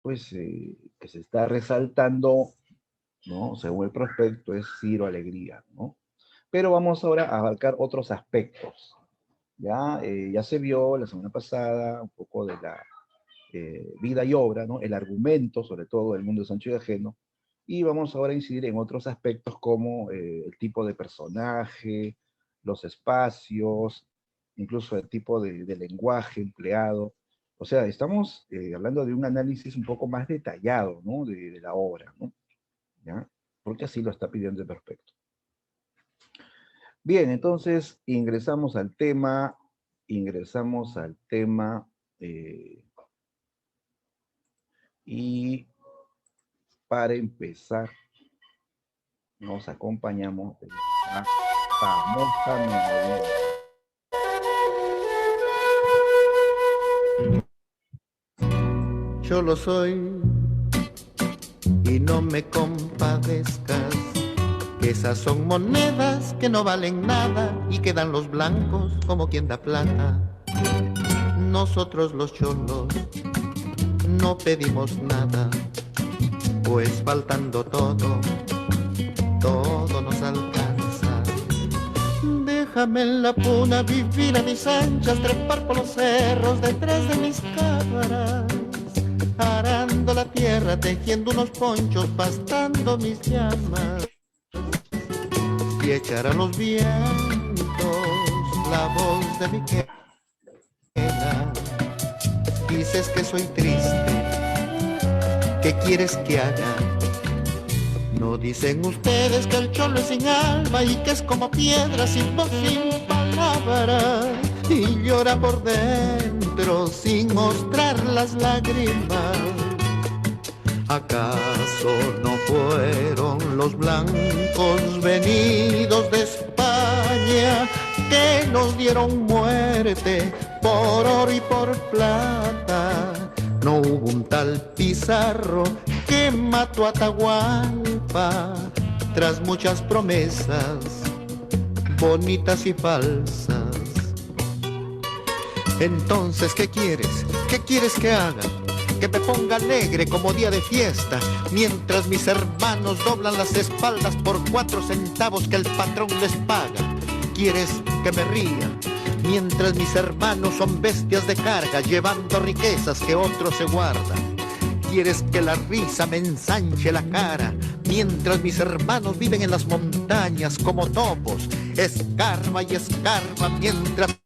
pues, que se está resaltando, ¿no? Según el prospecto, es Ciro Alegría, ¿no? Pero vamos ahora a abarcar otros aspectos. Ya se vio la semana pasada un poco de la vida y obra, ¿no? El argumento, sobre todo, del mundo de Sancho y Ajeno. Y vamos ahora a incidir en otros aspectos como el tipo de personaje, los espacios, incluso el tipo de lenguaje empleado. O sea, estamos hablando de un análisis un poco más detallado, ¿no? De la obra, ¿no? ¿Ya? Porque así lo está pidiendo el prospecto. Bien, entonces ingresamos al tema y para empezar nos acompañamos de la famosa melodía. Yo lo soy y no me compadezcas, que esas son monedas que no valen nada y quedan los blancos como quien da plata. Nosotros los cholos no pedimos nada, pues faltando todo, todo nos alcanza. Déjame en la puna vivir a mis anchas, trepar por los cerros detrás de mis cámaras, arando la tierra, tejiendo unos ponchos, pastando mis llamas y echar a los vientos la voz de mi quena. Dices que soy triste, ¿qué quieres que haga? No dicen ustedes que el cholo es sin alma y que es como piedra sin voz, sin palabras, y llora por dentro sin mostrar las lágrimas. ¿Acaso no fueron los blancos venidos de España que nos dieron muerte por oro y por plata? No hubo un tal Pizarro que mató a Atahualpa tras muchas promesas bonitas y falsas. Entonces, ¿qué quieres? ¿Qué quieres que haga? Que me ponga alegre como día de fiesta, mientras mis hermanos doblan las espaldas por 4 centavos que el patrón les paga. ¿Quieres que me ría? Mientras mis hermanos son bestias de carga, llevando riquezas que otros se guardan. ¿Quieres que la risa me ensanche la cara, mientras mis hermanos viven en las montañas como topos? Escarba y escarba mientras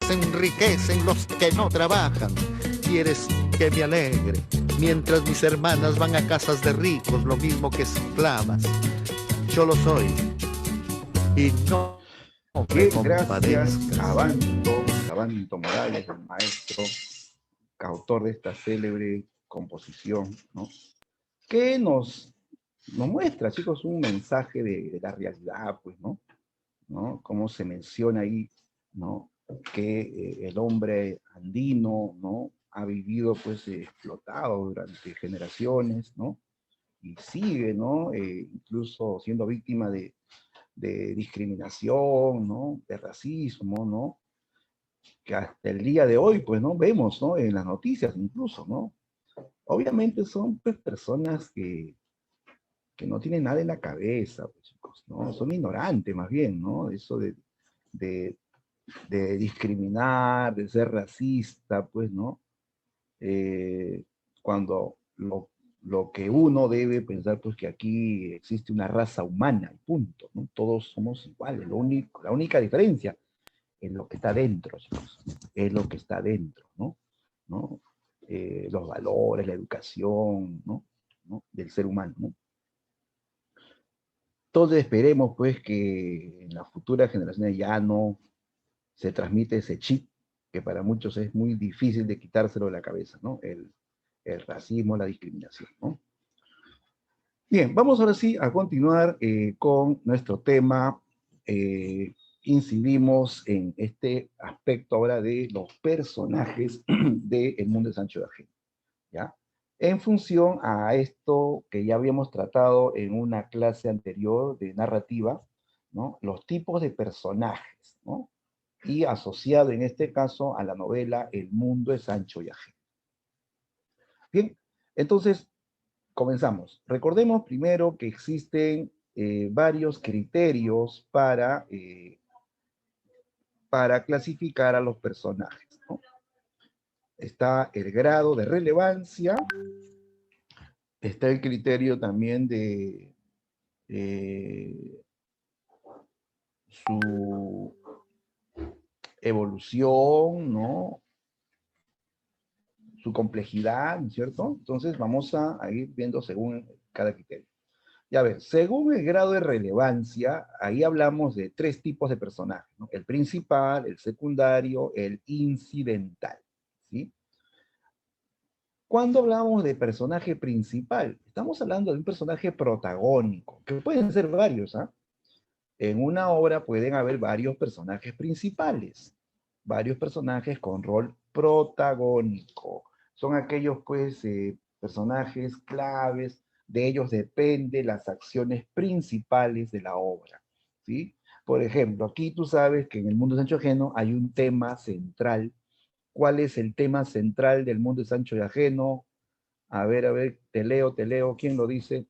se enriquecen los que no trabajan. ¿Quieres que me alegre? Mientras mis hermanas van a casas de ricos, lo mismo que esclavas. Yo lo soy y no me Bien, gracias, compadezcas. Cabanto Morales, el maestro, autor de esta célebre composición, ¿no? Que nos muestra, chicos, un mensaje de la realidad, pues, ¿no? Como se menciona ahí, ¿no? Que el hombre andino, ¿no? Ha vivido, pues, explotado durante generaciones, ¿no? Y sigue, ¿no? Incluso siendo víctima de discriminación, ¿no? De racismo, ¿no? Que hasta el día de hoy, pues, ¿no? Vemos, ¿no? En las noticias incluso, ¿no? Obviamente son, pues, personas que no tienen nada en la cabeza, pues, chicos, ¿no? Son ignorantes más bien, ¿no? Eso de, de discriminar, de ser racista, pues, ¿no? Cuando lo que uno debe pensar, pues que aquí existe una raza humana, y punto, ¿no? Todos somos iguales, la única diferencia es lo que está dentro, chicos, es lo que está dentro, ¿no? ¿No? Los valores, la educación, ¿no? ¿No? Del ser humano, ¿no? Todos esperemos, pues, que en las futuras generaciones ya no se transmite ese chip que para muchos es muy difícil de quitárselo de la cabeza, ¿no? El racismo, la discriminación, ¿no? Bien, vamos ahora sí a continuar con nuestro tema. Incidimos en este aspecto ahora de los personajes del mundo de Sancho de Ajeno, ¿ya? En función a esto que ya habíamos tratado en una clase anterior de narrativa, ¿no? Los tipos de personajes, ¿no? y asociado en este caso a la novela El mundo es ancho y ajeno. Bien, entonces comenzamos. Recordemos primero que existen varios criterios para clasificar a los personajes, ¿no? Está el grado de relevancia, está el criterio también de su evolución, ¿no? Su complejidad, ¿no es cierto? Entonces vamos a ir viendo según cada criterio. Ya ver, según el grado de relevancia, ahí hablamos de tres tipos de personajes, ¿no? El principal, el secundario, el incidental, ¿sí? Cuando hablamos de personaje principal, estamos hablando de un personaje protagónico, que pueden ser varios, ¿ah? En una obra pueden haber varios personajes principales, varios personajes con rol protagónico. Son aquellos, pues, personajes claves, de ellos depende las acciones principales de la obra, ¿sí? Por ejemplo, aquí tú sabes que en el mundo de Sancho Ajeno hay un tema central. ¿Cuál es el tema central del mundo de Sancho Ajeno? A ver, te leo, ¿quién lo dice?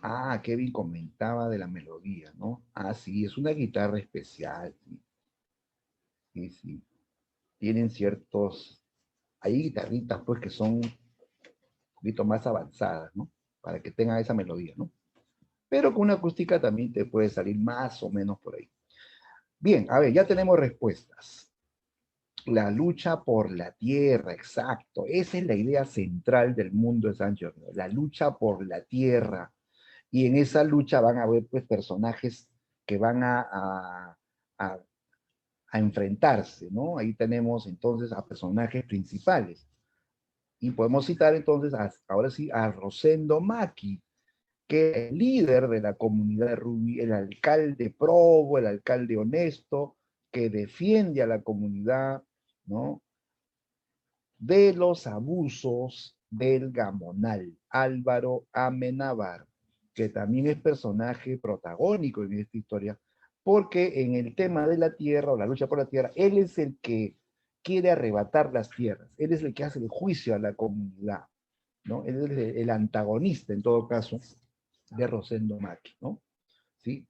Ah, Kevin comentaba de la melodía, ¿no? Ah, sí, es una guitarra especial, sí, sí, sí. Tienen ciertos, hay guitarritas pues que son un poquito más avanzadas, ¿no? Para que tengan esa melodía, ¿no? Pero con una acústica también te puede salir más o menos por ahí. Bien, a ver, ya tenemos respuestas. La lucha por la tierra, exacto. Esa es la idea central del mundo de Sancho, ¿no? La lucha por la tierra. Y en esa lucha van a haber pues personajes que van a, a enfrentarse, ¿no? Ahí tenemos entonces a personajes principales. Y podemos citar entonces, ahora sí, a Rosendo Maki, que es el líder de la comunidad de Rubí, el alcalde probo, el alcalde honesto, que defiende a la comunidad, ¿no? De los abusos del Gamonal, Álvaro Amenábar, que también es personaje protagónico en esta historia, porque en el tema de la tierra o la lucha por la tierra, él es el que quiere arrebatar las tierras, él es el que hace el juicio a la comunidad, ¿no? Él es el antagonista, en todo caso, de Rosendo Maki, ¿no? ¿Sí?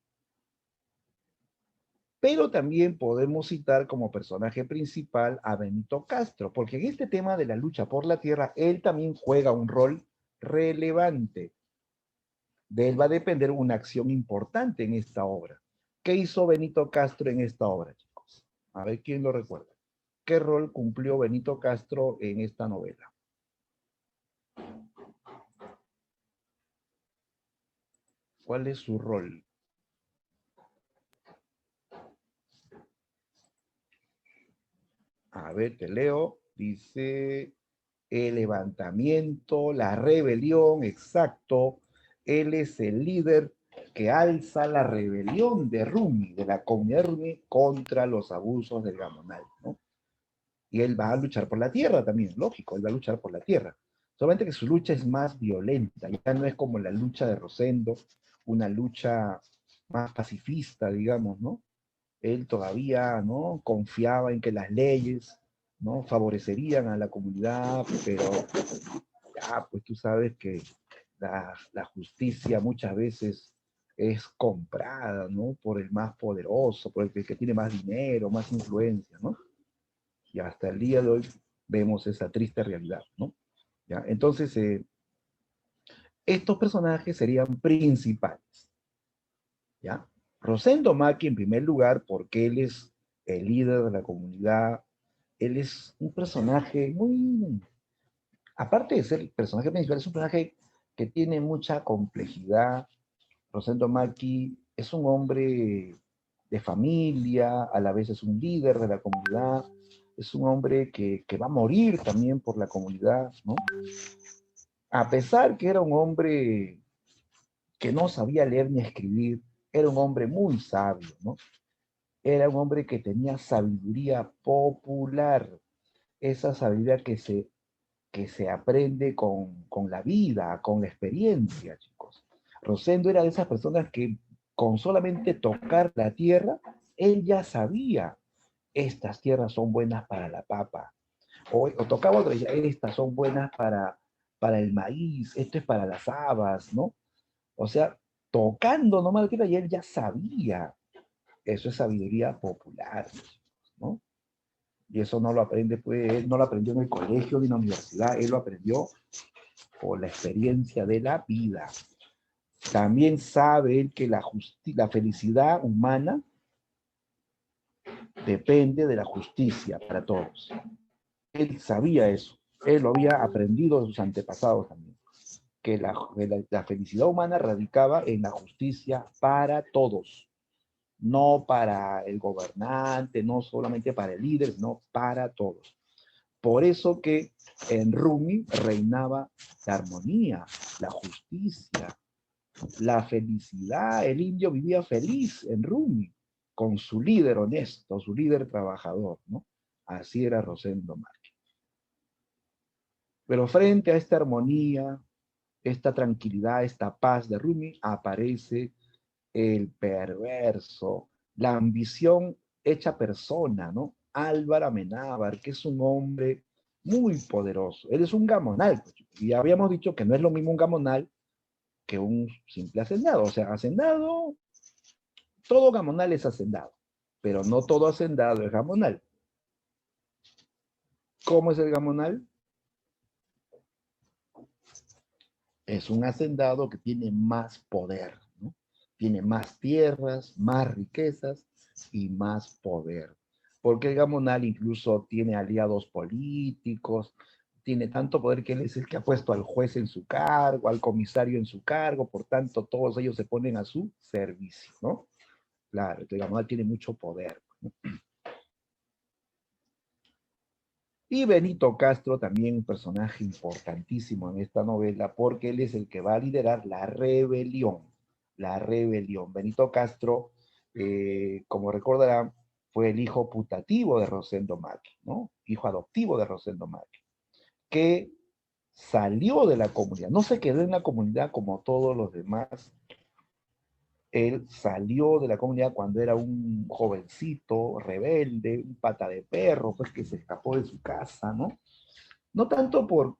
Pero también podemos citar como personaje principal a Benito Castro, porque en este tema de la lucha por la tierra, él también juega un rol relevante. De él va a depender una acción importante en esta obra. ¿Qué hizo Benito Castro en esta obra, chicos? A ver quién lo recuerda. ¿Qué rol cumplió Benito Castro en esta novela? ¿Cuál es su rol? A ver, te leo. Dice el levantamiento, la rebelión, exacto. Él es el líder que alza la rebelión de Rumi, de la comunidad Rumi, contra los abusos del Gamonal, ¿no? Y él va a luchar por la tierra también, lógico, él va a luchar por la tierra. Solamente que su lucha es más violenta, ya no es como la lucha de Rosendo, una lucha más pacifista, digamos, ¿no? Él todavía, ¿no? Confiaba en que las leyes, ¿no? Favorecerían a la comunidad, pero ya, pues tú sabes que la justicia muchas veces es comprada, ¿no? Por el más poderoso, por el que tiene más dinero, más influencia, ¿no? Y hasta el día de hoy vemos esa triste realidad, ¿no? ¿Ya? Entonces, estos personajes serían principales, ¿ya? Rosendo Maki, en primer lugar, porque él es el líder de la comunidad, él es un personaje muy, aparte de ser el personaje principal, es un personaje que tiene mucha complejidad. Rosendo Maki es un hombre de familia, a la vez es un líder de la comunidad, es un hombre que va a morir también por la comunidad, ¿no? A pesar que era un hombre que no sabía leer ni escribir, era un hombre muy sabio, ¿no? Era un hombre que tenía sabiduría popular, esa sabiduría que se que se aprende con la vida, con la experiencia, chicos. Rosendo era de esas personas que con solamente tocar la tierra, él ya sabía, estas tierras son buenas para la papa. O tocaba otra y decía, estas son buenas para el maíz, esto es para las habas, ¿no? O sea, tocando nomás la tierra y él ya sabía. Eso es sabiduría popular, ¿no? Y eso no lo aprende, pues, él no lo aprendió en el colegio ni en la universidad, él lo aprendió por la experiencia de la vida. También sabe él que la felicidad humana depende de la justicia para todos. Él sabía eso, él lo había aprendido de sus antepasados también, que la felicidad humana radicaba en la justicia para todos, no para el gobernante, no solamente para el líder, sino para todos. Por eso que en Rumi reinaba la armonía, la justicia, la felicidad. El indio vivía feliz en Rumi, con su líder honesto, su líder trabajador, ¿no? Así era Rosendo Márquez. Pero frente a esta armonía, esta tranquilidad, esta paz de Rumi, aparece el perverso, la ambición hecha persona, ¿no? Álvaro Amenábar, que es un hombre muy poderoso. Él es un gamonal, y habíamos dicho que no es lo mismo un gamonal que un simple hacendado. O sea, hacendado, todo gamonal es hacendado, pero no todo hacendado es gamonal. ¿Cómo es el gamonal? Es un hacendado que tiene más poder, ¿no? Tiene más tierras, más riquezas y más poder. Porque el gamonal incluso tiene aliados políticos, tiene tanto poder que él es el que ha puesto al juez en su cargo, al comisario en su cargo, por tanto todos ellos se ponen a su servicio, ¿no? Claro, el gamonal tiene mucho poder. Y Benito Castro, también un personaje importantísimo en esta novela, porque él es el que va a liderar la rebelión. La rebelión. Benito Castro, como recordarán, fue el hijo putativo de Rosendo Márquez, ¿no? Hijo adoptivo de Rosendo Márquez, que salió de la comunidad, no se quedó en la comunidad como todos los demás. Él salió de la comunidad cuando era un jovencito, rebelde, un pata de perro, pues que se escapó de su casa, ¿no? No tanto por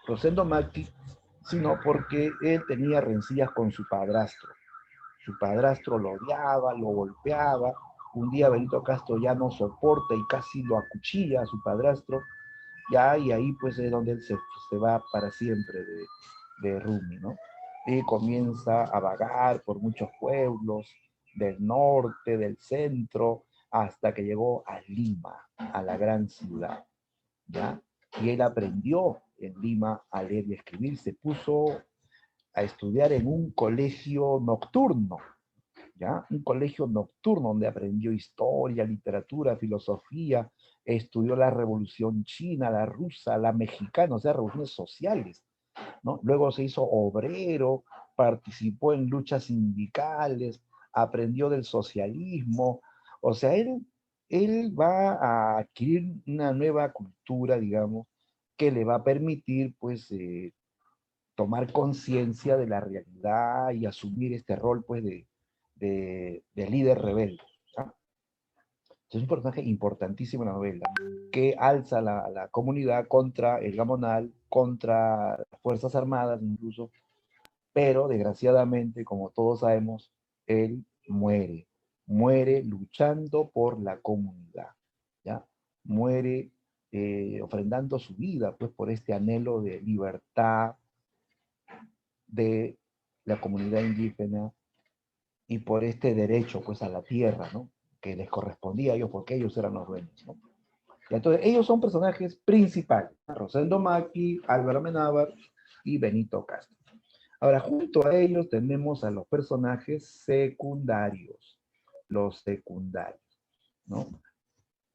Rosendo Márquez, sino porque él tenía rencillas con su padrastro. Su padrastro lo odiaba, lo golpeaba. Un día Benito Castro ya no soporta y casi lo acuchilla a su padrastro. Ya, y ahí pues es donde él se va para siempre de Rumi, ¿no? Y comienza a vagar por muchos pueblos del norte, del centro, hasta que llegó a Lima, a la gran ciudad, ¿ya? Y él aprendió en Lima a leer y escribir, se puso a estudiar en un colegio nocturno, ¿ya? Un colegio nocturno donde aprendió historia, literatura, filosofía, estudió la revolución china, la rusa, la mexicana, o sea, revoluciones sociales, ¿no? Luego se hizo obrero, participó en luchas sindicales, aprendió del socialismo, o sea, él va a adquirir una nueva cultura, digamos, que le va a permitir, pues, tomar conciencia de la realidad y asumir este rol, pues, de líder rebelde, ¿ya? Es un personaje importantísimo en la novela, que alza la comunidad contra el gamonal, contra las Fuerzas Armadas incluso, pero desgraciadamente, como todos sabemos, él muere luchando por la comunidad, ¿ya? Muere ofrendando su vida, pues, por este anhelo de libertad de la comunidad indígena y por este derecho, pues, a la tierra, ¿no? Que les correspondía a ellos porque ellos eran los dueños, ¿no? Y entonces, ellos son personajes principales: Rosendo Maqui, Álvaro Amenábar y Benito Castro. Ahora, junto a ellos tenemos a los personajes secundarios, los secundarios, ¿no?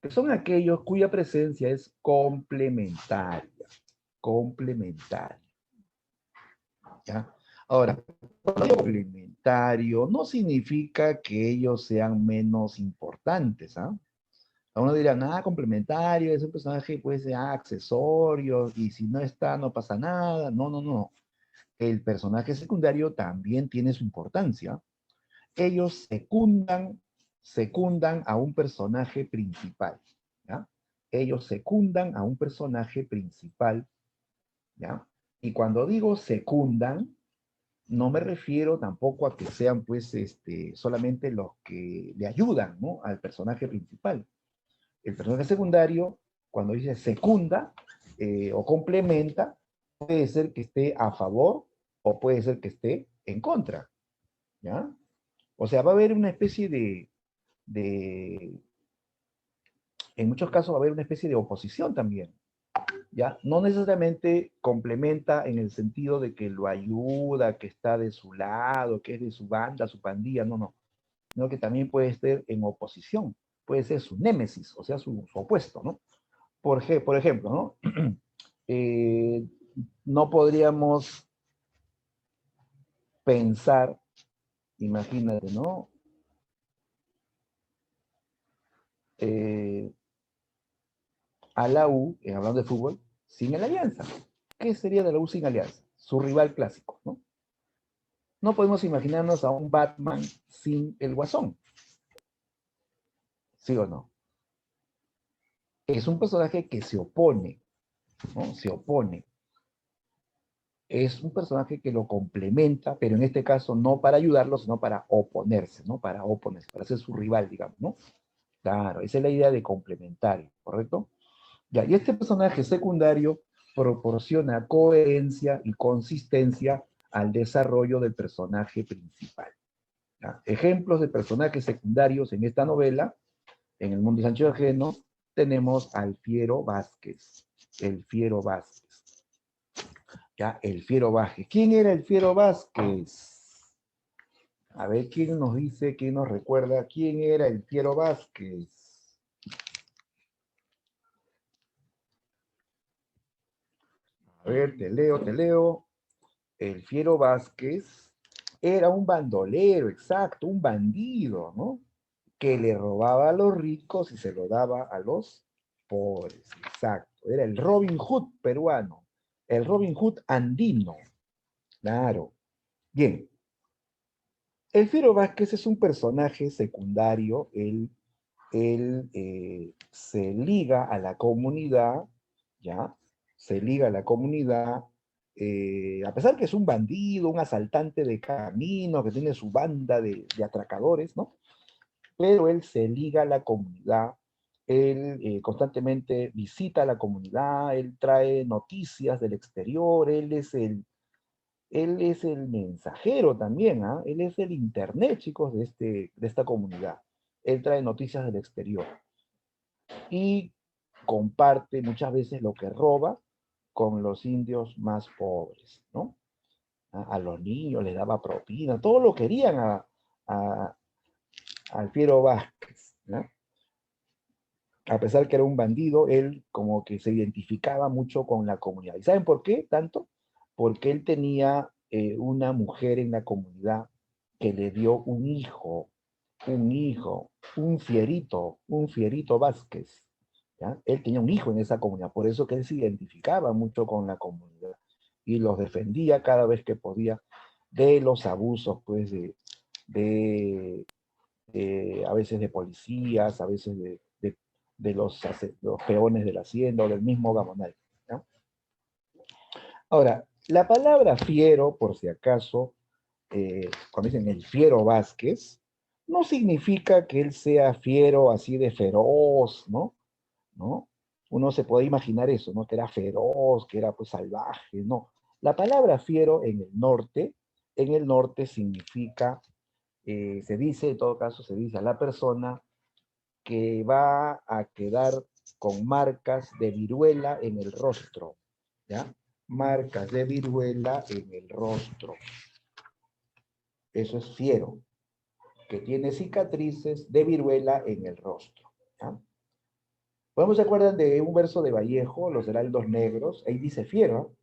Que son aquellos cuya presencia es complementaria, complementaria, ¿ya? Ahora, complementario no significa que ellos sean menos importantes, ¿ah? A uno dirá, nada complementario, es un personaje, puede ser accesorio, y si no está, no pasa nada. No, no, no. El personaje secundario también tiene su importancia. Ellos secundan a un personaje principal, ¿ya? Ellos secundan a un personaje principal, ¿ya? Y cuando digo secundan, no me refiero tampoco a que sean, pues, solamente los que le ayudan, ¿no?, al personaje principal. El personaje secundario, cuando dice secunda o complementa, puede ser que esté a favor o puede ser que esté en contra, ¿ya? O sea, va a haber una especie de, en muchos casos va a haber una especie de oposición también, ¿ya? No necesariamente complementa en el sentido de que lo ayuda, que está de su lado, que es de su banda, su pandilla, no, no, sino que también puede estar en oposición, puede ser su némesis, o sea, su opuesto, ¿no? Por ejemplo, ¿no? Eh, no podríamos pensar, imagínate, ¿no? Eh, a la U, hablando de fútbol, sin el Alianza. ¿Qué sería de la U sin Alianza? Su rival clásico, ¿no? No podemos imaginarnos a un Batman sin el Guasón, ¿sí o no? Es un personaje que se opone, ¿no? Se opone. Es un personaje que lo complementa, pero en este caso no para ayudarlo, sino para oponerse, ¿no? Para oponerse, para ser su rival, digamos, ¿no? Claro, esa es la idea de complementario, ¿correcto? Ya, y este personaje secundario proporciona coherencia y consistencia al desarrollo del personaje principal. ¿Ya? Ejemplos de personajes secundarios en esta novela, en el mundo de Sancho Ajeno, tenemos al Fiero Vázquez. El Fiero Vázquez. ¿Ya? El Fiero Vázquez. ¿Quién era el Fiero Vázquez? A ver, ¿quién nos dice, quién nos recuerda quién era el Fiero Vázquez? A ver, te leo, te leo. El Fiero Vázquez era un bandolero, exacto, un bandido, ¿no? Que le robaba a los ricos y se lo daba a los pobres, exacto. Era el Robin Hood peruano, el Robin Hood andino, claro. Bien, el Fiero Vázquez es un personaje secundario, él se liga a la comunidad, ¿ya? Se liga a la comunidad, a pesar que es un bandido, un asaltante de camino, que tiene su banda de atracadores, ¿no? Pero él se liga a la comunidad, él constantemente visita la comunidad, él trae noticias del exterior, él es el mensajero también, ¿ah? Él es el internet, chicos, de esta comunidad. Él trae noticias del exterior y comparte muchas veces lo que roba con los indios más pobres, ¿no? A los niños les daba propina, todo lo querían a- al Fiero Vázquez, ¿no? A pesar que era un bandido, él como que se identificaba mucho con la comunidad. ¿Y saben por qué tanto? Porque él tenía una mujer en la comunidad que le dio un hijo, un fierito Vázquez. ¿Ya? Él tenía un hijo en esa comunidad, por eso que él se identificaba mucho con la comunidad y los defendía cada vez que podía de los abusos, pues, de, a veces de policías, a veces de los peones de la hacienda o del mismo Gamonal, ¿no? Ahora, la palabra fiero, por si acaso, cuando dicen el fiero Vázquez, no significa que él sea fiero así de feroz, ¿no? ¿No? Uno se puede imaginar eso, ¿no? Que era feroz, que era pues salvaje, no. La palabra fiero en el norte significa, se dice, en todo caso, se dice a la persona que va a quedar con marcas de viruela en el rostro, ¿ya? Marcas de viruela en el rostro. Eso es fiero, que tiene cicatrices de viruela en el rostro, ¿ya? ¿Podemos se acuerdan de un verso de Vallejo, Los Heraldos Negros? Ahí dice fiero.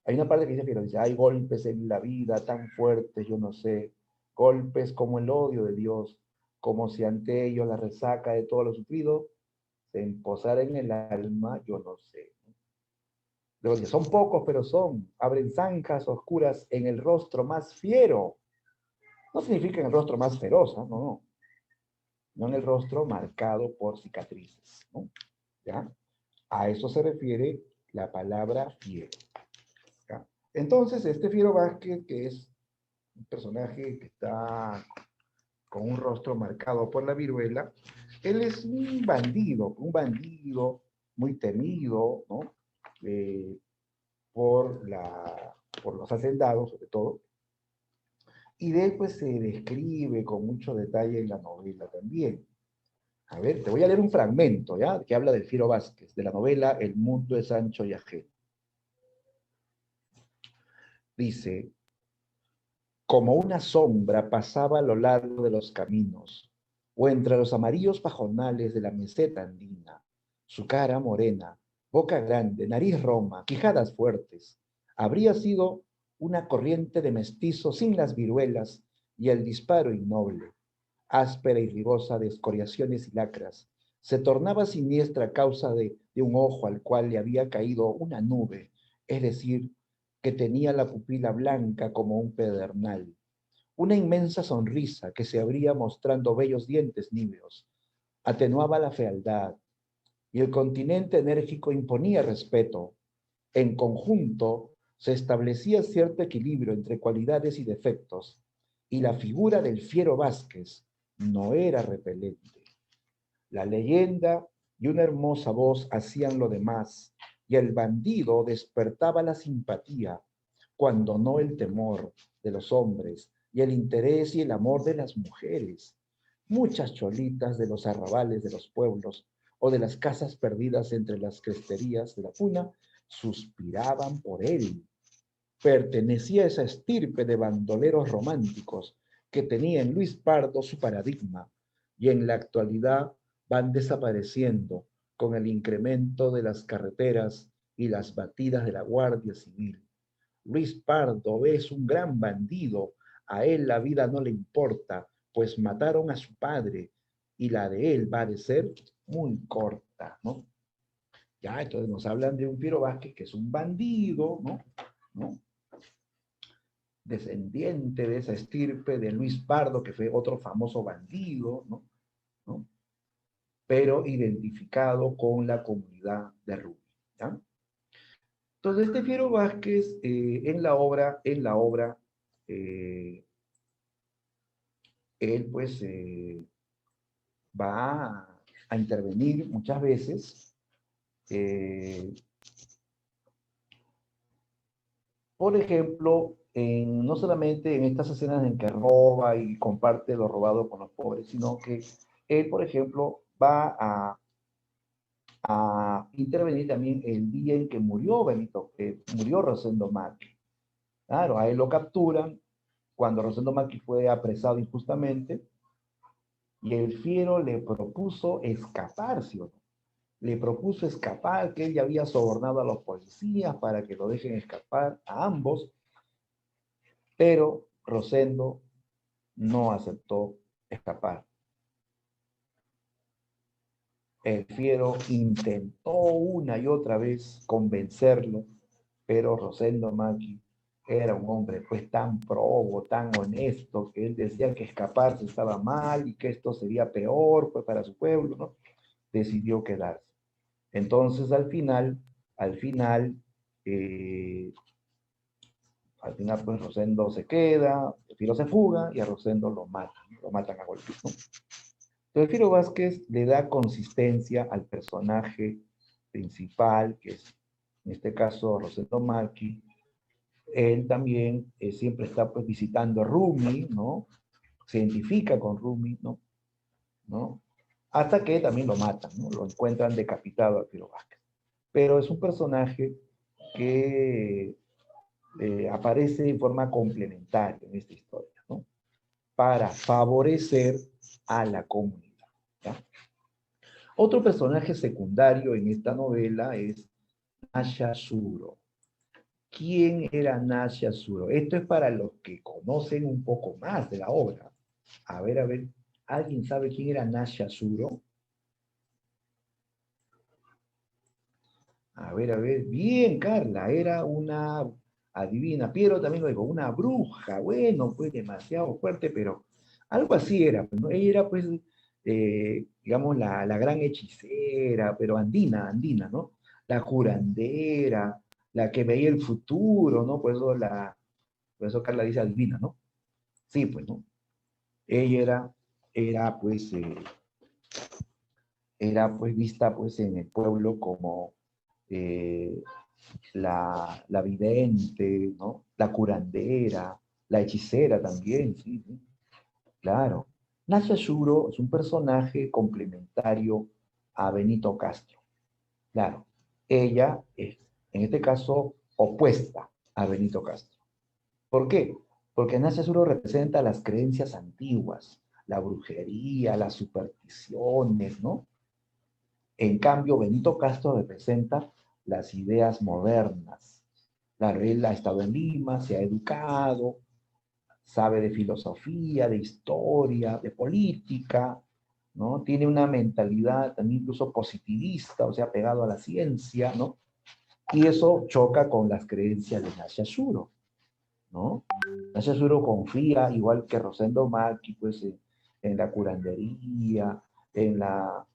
Hay una parte que dice fiero, dice, hay golpes en la vida tan fuertes, yo no sé, golpes como el odio de Dios, como si ante ellos la resaca de todo lo sufrido se emposara en el alma, yo no sé. Luego dice, son pocos, pero son, abren zanjas oscuras en el rostro más fiero. No significa en el rostro más feroz, ¿no? No, no en el rostro marcado por cicatrices, ¿no? ¿Ya? A eso se refiere la palabra fiero. ¿Ya? Entonces, este Fiero Vázquez, que es un personaje que está con un rostro marcado por la viruela, él es un bandido muy temido, ¿no? Por, por los hacendados, sobre todo, y de él pues se describe con mucho detalle en la novela también. A ver, te voy a leer un fragmento, ¿ya? Que habla del Fiero Vázquez, de la novela El mundo es ancho y ajeno. Dice, como una sombra pasaba a lo largo de los caminos, o entre los amarillos pajonales de la meseta andina, su cara morena, boca grande, nariz roma, quijadas fuertes, habría sido una corriente de mestizo sin las viruelas y el disparo innoble, áspera y rigosa de escoriaciones y lacras, se tornaba siniestra a causa de un ojo al cual le había caído una nube, es decir, que tenía la pupila blanca como un pedernal, una inmensa sonrisa que se abría mostrando bellos dientes níveos, atenuaba la fealdad, y el continente enérgico imponía respeto. En conjunto, se establecía cierto equilibrio entre cualidades y defectos, y la figura del Fiero Vázquez no era repelente. La leyenda y una hermosa voz hacían lo demás, y el bandido despertaba la simpatía, cuando no el temor de los hombres, y el interés y el amor de las mujeres. Muchas cholitas de los arrabales de los pueblos o de las casas perdidas entre las cresterías de la puna suspiraban por él. Pertenecía a esa estirpe de bandoleros románticos que tenía en Luis Pardo su paradigma y en la actualidad van desapareciendo con el incremento de las carreteras y las batidas de la Guardia Civil. Luis Pardo es un gran bandido, a él la vida no le importa, pues mataron a su padre y la de él va a ser muy corta, ¿no? Ya, entonces nos hablan de un Fiero Vázquez que es un bandido, ¿no? Descendiente de esa estirpe de Luis Pardo, que fue otro famoso bandido, ¿no? Pero identificado con la comunidad de Rubí, ¿ya? Entonces, este Fiero Vázquez en la obra, él pues va a intervenir muchas veces, por ejemplo, no solamente en estas escenas en que roba y comparte lo robado con los pobres, sino que él, por ejemplo, va a intervenir también el día en que murió murió Rosendo Macchi. Claro, a él lo capturan cuando Rosendo Macchi fue apresado injustamente y el Fiero le propuso escaparse, ¿no? Le propuso escapar, que él ya había sobornado a los policías para que lo dejen escapar a ambos, pero Rosendo no aceptó escapar. El Fiero intentó una y otra vez convencerlo, pero Rosendo Macchi era un hombre pues tan probo, tan honesto, que él decía que escaparse estaba mal y que esto sería peor pues para su pueblo, ¿no? Decidió quedarse. Entonces al final, eh, pues Rosendo se queda, el Fiero se fuga y a Rosendo lo matan a golpes, ¿no? Entonces Fiero Vázquez le da consistencia al personaje principal, que es en este caso Rosendo Macchi. Él también siempre está pues visitando a Rumi, ¿no? Se identifica con Rumi, ¿no? Hasta que también lo matan, ¿no? Lo encuentran decapitado a Fiero Vázquez. Pero es un personaje que aparece en forma complementaria en esta historia, ¿no? Para favorecer a la comunidad, ¿ya? Otro personaje secundario en esta novela es Nasha Suro. ¿Quién era Nasha Suro? Esto es para los que conocen un poco más de la obra. A ver, ¿Alguien sabe quién era Nashasuro? A ver, bien, Carla, era una, adivina, Piero también lo dijo, una bruja, bueno, pues demasiado fuerte, pero algo así era, pues, ¿no? Ella era, pues, digamos, la gran hechicera, pero andina, ¿no? La curandera, la que veía el futuro, ¿no? Por eso Carla dice adivina, ¿no? Sí, pues, ¿no? Ella era pues, era, pues, vista, pues, en el pueblo como eh, la vidente, ¿no? La curandera, la hechicera también, sí, sí, claro. Nacha Shuro es un personaje complementario a Benito Castro. Claro, ella es, en este caso, opuesta a Benito Castro. ¿Por qué? Porque Nacha Shuro representa las creencias antiguas, la brujería, las supersticiones, ¿no? En cambio, Benito Castro representa las ideas modernas. Claro, él ha estado en Lima, se ha educado, sabe de filosofía, de historia, de política, ¿no? Tiene una mentalidad también incluso positivista, o sea, pegado a la ciencia, ¿no? Y eso choca con las creencias de Nasha Shuro, ¿no? Nasha Shuro confía, igual que Rosendo Maki, pues, en la curandería, en la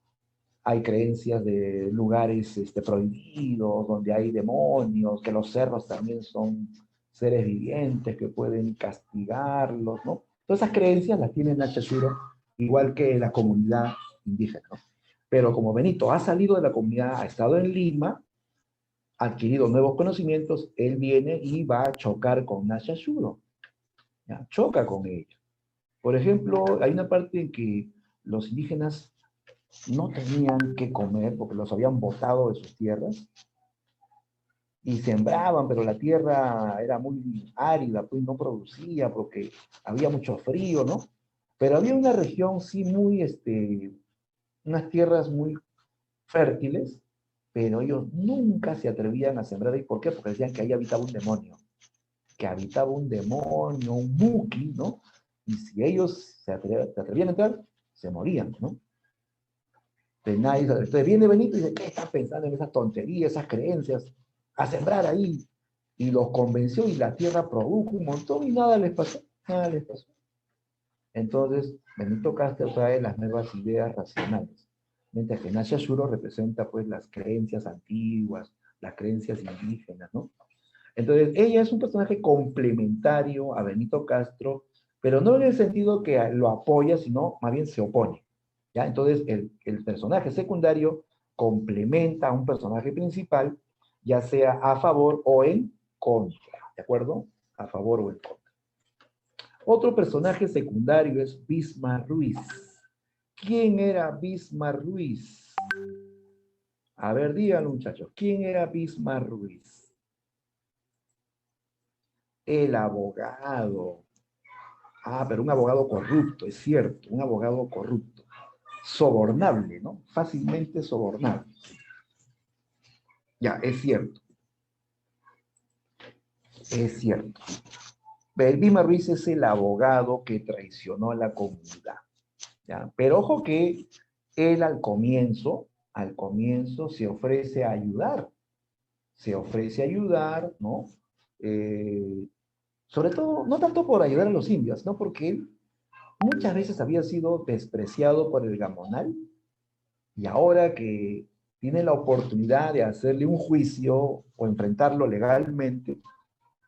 hay creencias de lugares prohibidos, donde hay demonios, que los cerros también son seres vivientes que pueden castigarlos, ¿no? Todas esas creencias las tiene Nachashuro, igual que la comunidad indígena, ¿no? Pero como Benito ha salido de la comunidad, ha estado en Lima, ha adquirido nuevos conocimientos, él viene y va a chocar con Nachashuro, ¿ya? Choca con ella. Por ejemplo, hay una parte en que los indígenas no tenían que comer porque los habían botado de sus tierras y sembraban, pero la tierra era muy árida, pues no producía porque había mucho frío, ¿no? Pero había una región, sí, muy, unas tierras muy fértiles, pero ellos nunca se atrevían a sembrar ahí. ¿Por qué? Porque decían que ahí habitaba un demonio, que habitaba un demonio, un muki, ¿no? Y si ellos se atrevían a entrar, se morían, ¿no? Entonces viene Benito y dice, ¿qué estás pensando en esas tonterías, esas creencias? A sembrar ahí. Y los convenció y la tierra produjo un montón y nada les pasó, nada les pasó. Entonces, Benito Castro trae las nuevas ideas racionales, mientras que Nasha Shuro representa pues las creencias antiguas, las creencias indígenas, ¿no? Entonces, ella es un personaje complementario a Benito Castro, pero no en el sentido que lo apoya, sino más bien se opone. ¿Ya? Entonces, el personaje secundario complementa a un personaje principal, ya sea a favor o en contra, ¿de acuerdo? A favor o en contra. Otro personaje secundario es Bismarck Ruiz. ¿Quién era Bismarck Ruiz? A ver, díganlo, muchachos. ¿Quién era Bismarck Ruiz? El abogado. Ah, pero un abogado corrupto, es cierto, un abogado corrupto. Sobornable, ¿no? Fácilmente sobornable. Ya, es cierto. Es cierto. Bismarck Ruiz es el abogado que traicionó a la comunidad. ¿Ya? Pero ojo que él al comienzo se ofrece a ayudar. Se ofrece a ayudar, ¿no? Sobre todo, no tanto por ayudar a los indios, ¿no? Porque él muchas veces había sido despreciado por el gamonal y ahora que tiene la oportunidad de hacerle un juicio o enfrentarlo legalmente,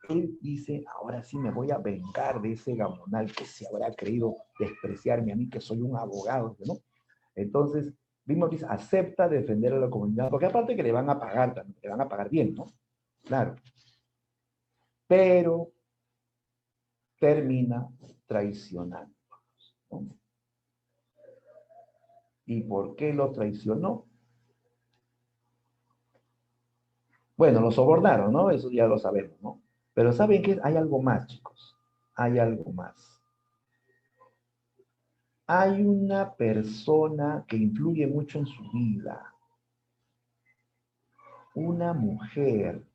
él dice, ahora sí me voy a vengar de ese gamonal que se habrá creído despreciarme a mí, que soy un abogado, ¿no? Entonces, Bimoris acepta defender a la comunidad, porque aparte que le van a pagar también, le van a pagar bien, ¿no? Claro. Pero termina traicionando, ¿no? ¿Y por qué lo traicionó? Bueno, lo sobornaron, ¿no? Eso ya lo sabemos, ¿no? Pero ¿saben qué? Hay algo más, chicos. Hay algo más. Hay una persona que influye mucho en su vida. Una mujer.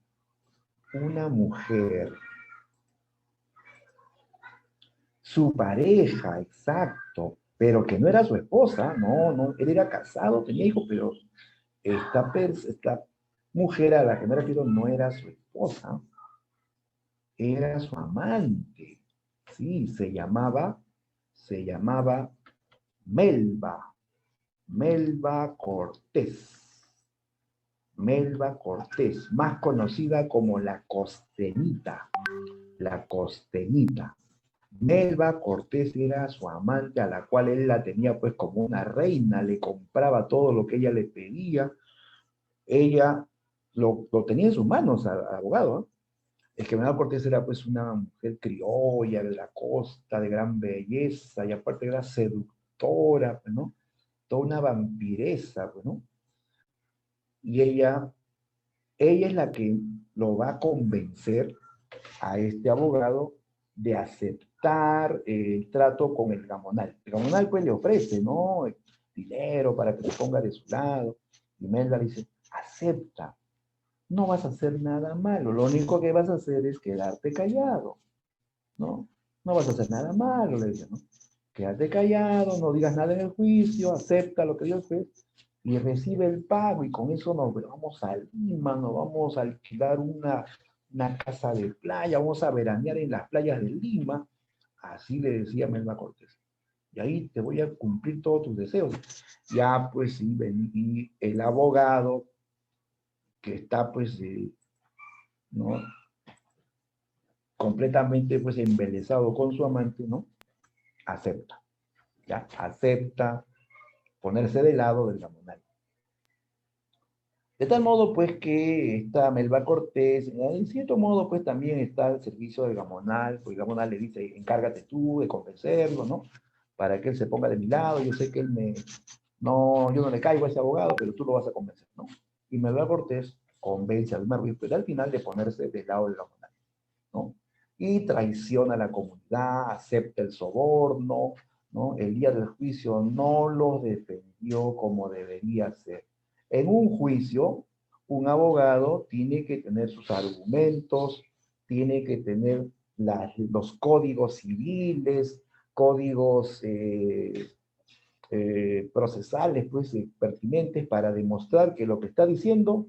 Una mujer. Su pareja, exacto. pero que no era su esposa, no, no, él era casado, tenía hijos, pero esta mujer a la que me refiero no era su esposa, era su amante, sí, se llamaba Melba, Melba Cortés, Melba Cortés, más conocida como la Costenita, la Costenita. Melba Cortés era su amante a la cual él la tenía pues como una reina, le compraba todo lo que ella le pedía, ella lo tenía en sus manos al abogado, ¿eh? Es que Melba Cortés era pues una mujer criolla de la costa, de gran belleza, y aparte era seductora, pues, ¿no? Toda una vampiresa, pues, ¿no? Y ella es la que lo va a convencer a este abogado de aceptar el trato con el gamonal. El gamonal pues le ofrece, ¿no? Dinero para que se ponga de su lado. Y Melba dice, acepta, no vas a hacer nada malo, lo único que vas a hacer es quedarte callado, ¿no? No vas a hacer nada malo, le dice, ¿no? Quédate callado, no digas nada en el juicio, acepta lo que Dios ve y recibe el pago y con eso nos vamos a Lima, nos vamos a alquilar una casa de playa, vamos a veranear en las playas de Lima, así le decía Melba Cortés. Y ahí te voy a cumplir todos tus deseos. Ya pues sí, y el abogado que está pues, ¿no? Completamente pues embelesado con su amante, ¿no? Acepta, ¿ya? Acepta ponerse del lado del gamonal. De tal modo, pues, que está Melba Cortés, en cierto modo, pues, también está el servicio del Gamonal, pues Gamonal le dice, encárgate tú de convencerlo, ¿no? Para que él se ponga de mi lado, yo sé que no, yo no le caigo a ese abogado, pero tú lo vas a convencer, ¿no? Y Melba Cortés convence a Vilma Ruiz, pues, al final de ponerse del lado del Gamonal, ¿no? Y traiciona a la comunidad, acepta el soborno, ¿no? El día del juicio no los defendió como debería ser. En un juicio, un abogado tiene que tener sus argumentos, tiene que tener los códigos civiles, códigos procesales, pues, pertinentes para demostrar que lo que está diciendo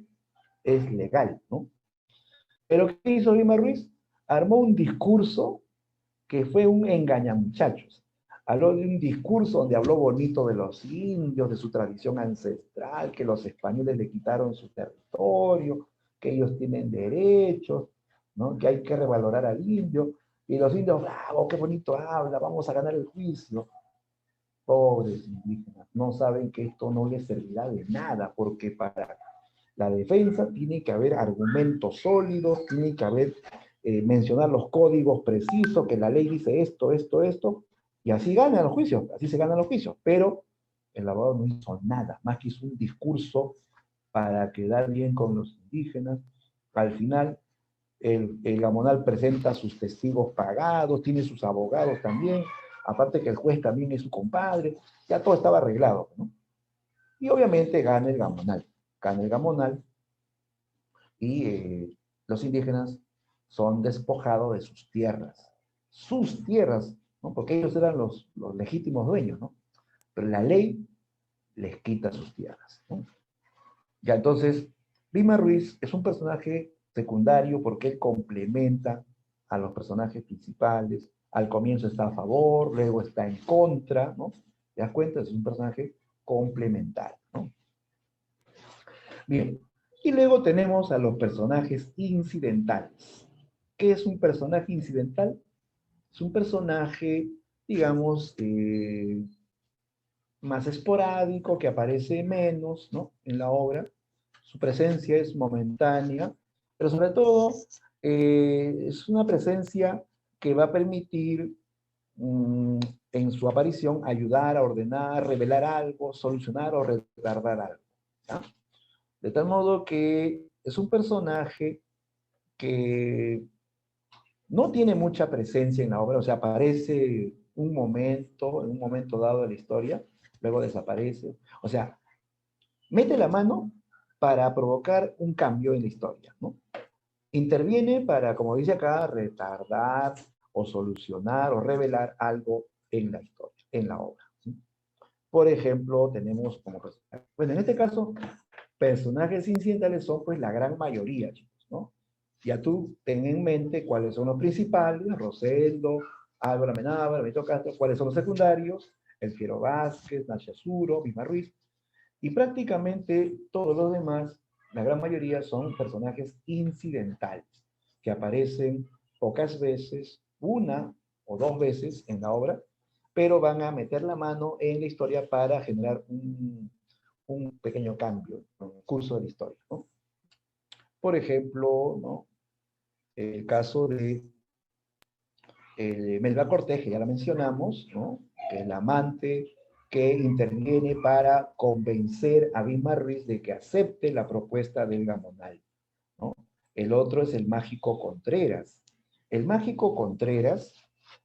es legal, ¿no? Pero ¿qué hizo Lima Ruiz? Armó un discurso que fue un engañamuchachos. Habló de un discurso donde habló bonito de los indios, de su tradición ancestral, que los españoles le quitaron su territorio, que ellos tienen derechos, ¿no? Que hay que revalorar al indio. Y los indios, bravo, qué bonito habla, vamos a ganar el juicio. Pobres indígenas, no saben que esto no les servirá de nada, porque para la defensa tiene que haber argumentos sólidos, tiene que haber, mencionar los códigos precisos, que la ley dice esto, esto, esto, y así ganan los juicios, así se ganan los juicios. Pero el abogado no hizo nada, más que hizo un discurso para quedar bien con los indígenas. Al final, el Gamonal presenta sus testigos pagados, tiene sus abogados también, aparte que el juez también es su compadre, ya todo estaba arreglado, ¿no? Y obviamente gana el Gamonal, y los indígenas son despojados de sus tierras, ¿no? Porque ellos eran los legítimos dueños, ¿no? Pero la ley les quita sus tierras, ¿no? Ya entonces, Lima Ruiz es un personaje secundario porque él complementa a los personajes principales. Al comienzo está a favor, luego está en contra, ¿no? ¿Te das cuenta? Es un personaje complementario, ¿no? Bien, y luego tenemos a los personajes incidentales. ¿Qué es un personaje incidental? Es un personaje, digamos, más esporádico, que aparece menos, ¿no? En la obra. Su presencia es momentánea, pero sobre todo es una presencia que va a permitir en su aparición ayudar a ordenar, revelar algo, solucionar o retardar algo, ¿ya? De tal modo que es un personaje que no tiene mucha presencia en la obra, o sea, aparece un momento, en un momento dado de la historia, luego desaparece. O sea, mete la mano para provocar un cambio en la historia, ¿no? Interviene para, como dice acá, retardar o solucionar o revelar algo en la historia, en la obra, ¿sí? Por ejemplo, tenemos como personajes, bueno, en este caso, personajes incidentales son pues la gran mayoría, chicos, ¿no? Ya tú ten en mente cuáles son los principales, Rosendo, Álvaro Amenábar, Benito Castro, cuáles son los secundarios, El Fiero Vázquez, Nacha Suro, Misma Ruiz, y prácticamente todos los demás, la gran mayoría son personajes incidentales, que aparecen pocas veces, una o dos veces en la obra, pero van a meter la mano en la historia para generar un pequeño cambio en el curso de la historia, ¿no? Por ejemplo, ¿no? El caso de Melba Cortés, que ya la mencionamos, ¿no? El amante que interviene para convencer a Vilma Ruiz de que acepte la propuesta del Gamonal, ¿no? El otro es el mágico Contreras. El mágico Contreras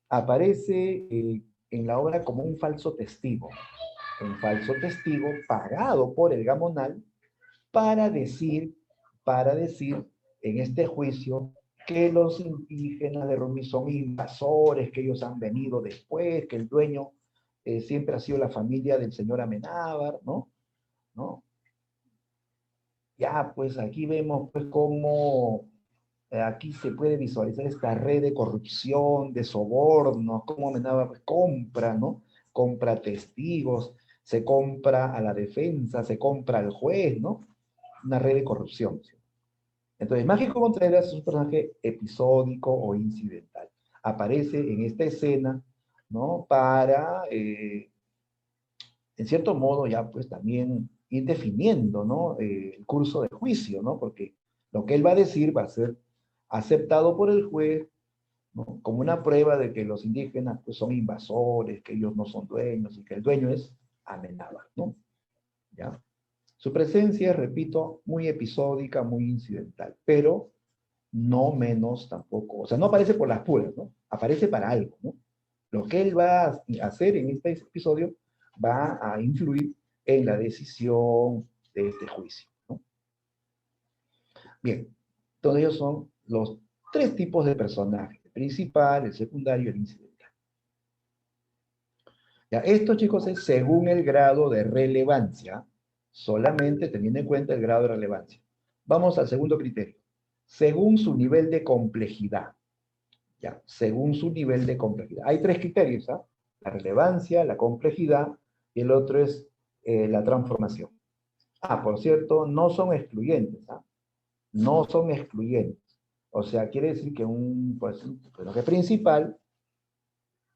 aparece en la obra como un falso testigo pagado por el Gamonal para decir, para decir en este juicio que los indígenas de Rumi son invasores, que ellos han venido después, que el dueño siempre ha sido la familia del señor Amenábar, ¿no? ¿No? Ya, pues aquí vemos pues cómo aquí se puede visualizar esta red de corrupción, de sobornos, cómo Amenábar pues, compra, ¿no? Compra testigos, se compra a la defensa, se compra al juez, ¿no? Una red de corrupción, ¿sí? Entonces, Mágico Contreras es un personaje episódico o incidental. Aparece en esta escena, ¿no? Para, en cierto modo, ya pues también ir definiendo, ¿no? El curso de juicio, ¿no? Porque lo que él va a decir va a ser aceptado por el juez, ¿no? Como una prueba de que los indígenas pues, son invasores, que ellos no son dueños y que el dueño es Amenábar, ¿no? ¿Ya? Su presencia, repito, muy episódica, muy incidental, pero no menos tampoco, o sea, no aparece por las puras, ¿no? Aparece para algo, ¿no? Lo que él va a hacer en este episodio va a influir en la decisión de este juicio, ¿no? Bien, todos ellos son los tres tipos de personajes, el principal, el secundario y el incidental. Ya, esto, chicos, es según el grado de relevancia, solamente teniendo en cuenta el grado de relevancia. Vamos al segundo criterio. Según su nivel de complejidad. Ya, según su nivel de complejidad. Hay tres criterios, ¿ah? La relevancia, la complejidad, y el otro es la transformación. Ah, por cierto, no son excluyentes, ¿ah? No son excluyentes. O sea, quiere decir que un personaje principal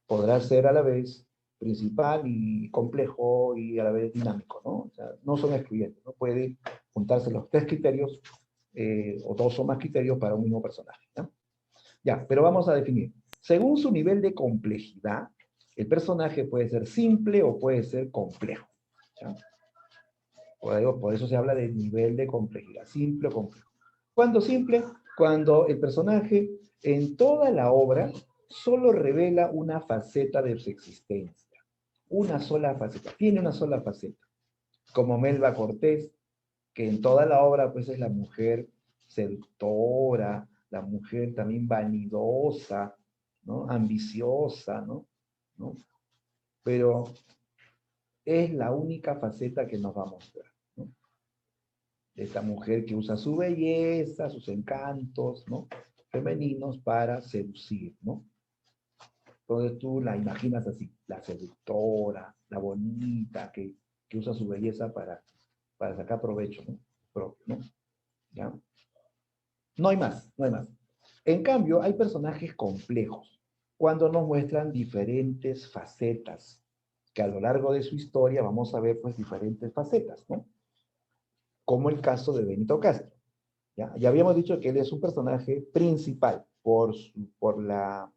podrá ser a la vez principal y complejo y a la vez dinámico, ¿no? O sea, no son excluyentes, no pueden juntarse los tres criterios o dos o más criterios para un mismo personaje, ¿no? Ya, pero vamos a definir. Según su nivel de complejidad, el personaje puede ser simple o puede ser complejo, ¿ya? Por eso se habla de nivel de complejidad, simple o complejo. ¿Cuándo simple? Cuando el personaje en toda la obra solo revela una faceta de su existencia. Una sola faceta. Tiene una sola faceta. Como Melba Cortés, que en toda la obra pues es la mujer seductora, la mujer también vanidosa, ¿no? Ambiciosa, ¿no? ¿No? Pero es la única faceta que nos va a mostrar, ¿no? Esta mujer que usa su belleza, sus encantos, ¿no? Femeninos para seducir, ¿no? Entonces tú la imaginas así, la seductora, la bonita, que usa su belleza para sacar provecho, ¿no? Propio, ¿no? ¿Ya? No hay más, no hay más. En cambio, hay personajes complejos, cuando nos muestran diferentes facetas, que a lo largo de su historia vamos a ver pues diferentes facetas, ¿no? Como el caso de Benito Castro. Ya habíamos dicho que él es un personaje principal, por la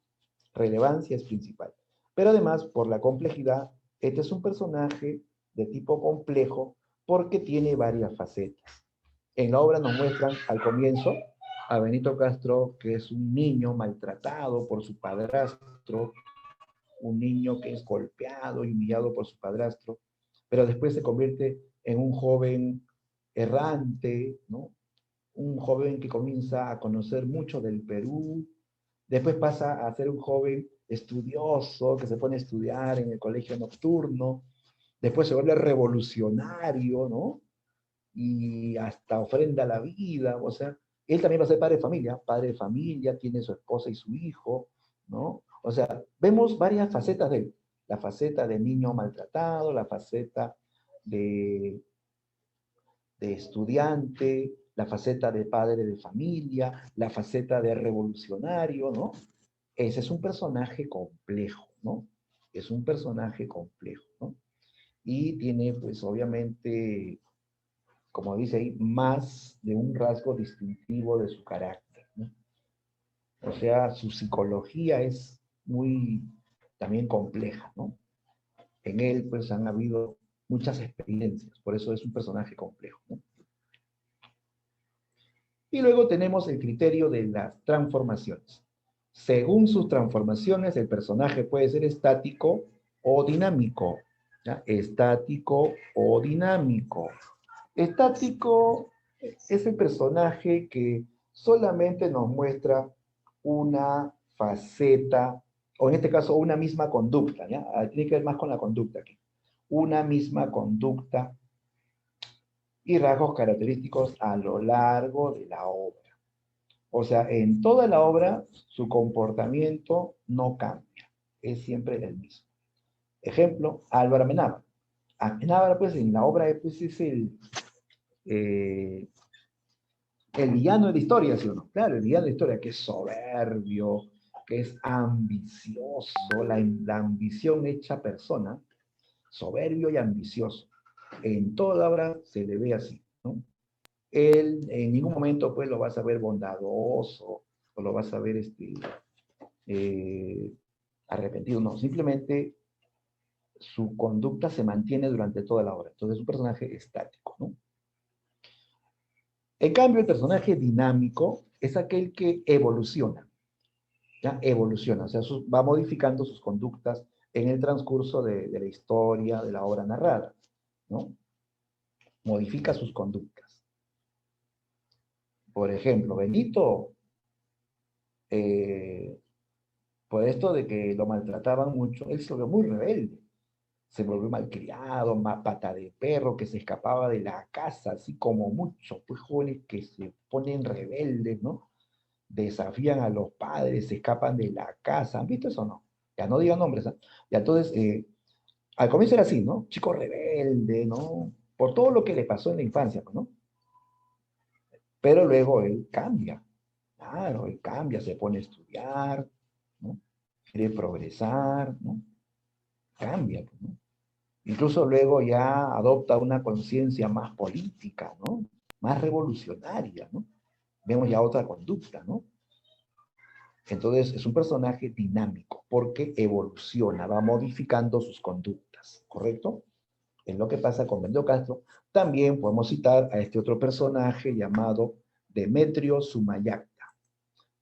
relevancia es principal. Pero además, por la complejidad, este es un personaje de tipo complejo porque tiene varias facetas. En la obra nos muestran al comienzo a Benito Castro, que es un niño maltratado por su padrastro, un niño que es golpeado y humillado por su padrastro, pero después se convierte en un joven errante, ¿no? Un joven que comienza a conocer mucho del Perú, después pasa a ser un joven estudioso, que se pone a estudiar en el colegio nocturno, después se vuelve revolucionario, ¿no? Y hasta ofrenda a la vida, o sea, él también va a ser padre de familia, tiene su esposa y su hijo, ¿no? O sea, vemos varias facetas de él. La faceta de niño maltratado, la faceta de, de estudiante, la faceta de padre de familia, la faceta de revolucionario, ¿no? Ese es un personaje complejo, ¿no? Es un personaje complejo, ¿no? Y tiene, pues, obviamente, como dice ahí, más de un rasgo distintivo de su carácter, ¿no? O sea, su psicología es muy también compleja, ¿no? En él, pues, han habido muchas experiencias, por eso es un personaje complejo, ¿no? Y luego tenemos el criterio de las transformaciones. Según sus transformaciones, el personaje puede ser estático o dinámico, ¿ya? Estático o dinámico. Estático es el personaje que solamente nos muestra una faceta, o en este caso una misma conducta, ¿ya? Tiene que ver más con la conducta aquí. Una misma conducta y rasgos característicos a lo largo de la obra. O sea, en toda la obra su comportamiento no cambia, es siempre el mismo. Ejemplo, Álvaro Amenábar. Amenábar, pues en la obra pues, es el villano de la historia, ¿sí o no? Claro, el villano de la historia, que es soberbio, que es ambicioso, la ambición hecha persona, soberbio y ambicioso. En toda obra se le ve así, ¿no? Él en ningún momento pues lo vas a ver bondadoso, o lo vas a ver eh, arrepentido, no, simplemente su conducta se mantiene durante toda la obra. Entonces es un personaje estático, ¿no? En cambio, el personaje dinámico es aquel que evoluciona, ¿ya? Evoluciona, o sea, va modificando sus conductas en el transcurso de la historia, de la obra narrada, ¿no? Modifica sus conductas. Por ejemplo, Benito, eh, por esto de que lo maltrataban mucho, él se volvió muy rebelde. Se volvió malcriado, más pata de perro, que se escapaba de la casa, así como muchos pues, jóvenes que se ponen rebeldes, ¿no? Desafían a los padres, se escapan de la casa. ¿Han visto eso o no? Ya no digan nombres, ¿eh? Ya entonces, al comienzo era así, ¿no? Chico rebelde, ¿no? Por todo lo que le pasó en la infancia, ¿no? Pero luego él cambia. Claro, él cambia, se pone a estudiar, ¿no? Quiere progresar, ¿no? Cambia, ¿no? Incluso luego ya adopta una conciencia más política, ¿no? Más revolucionaria, ¿no? Vemos ya otra conducta, ¿no? Entonces es un personaje dinámico porque evoluciona, va modificando sus conductas, ¿correcto? Es lo que pasa con Benito Castro. También podemos citar a este otro personaje llamado Demetrio Sumayacta.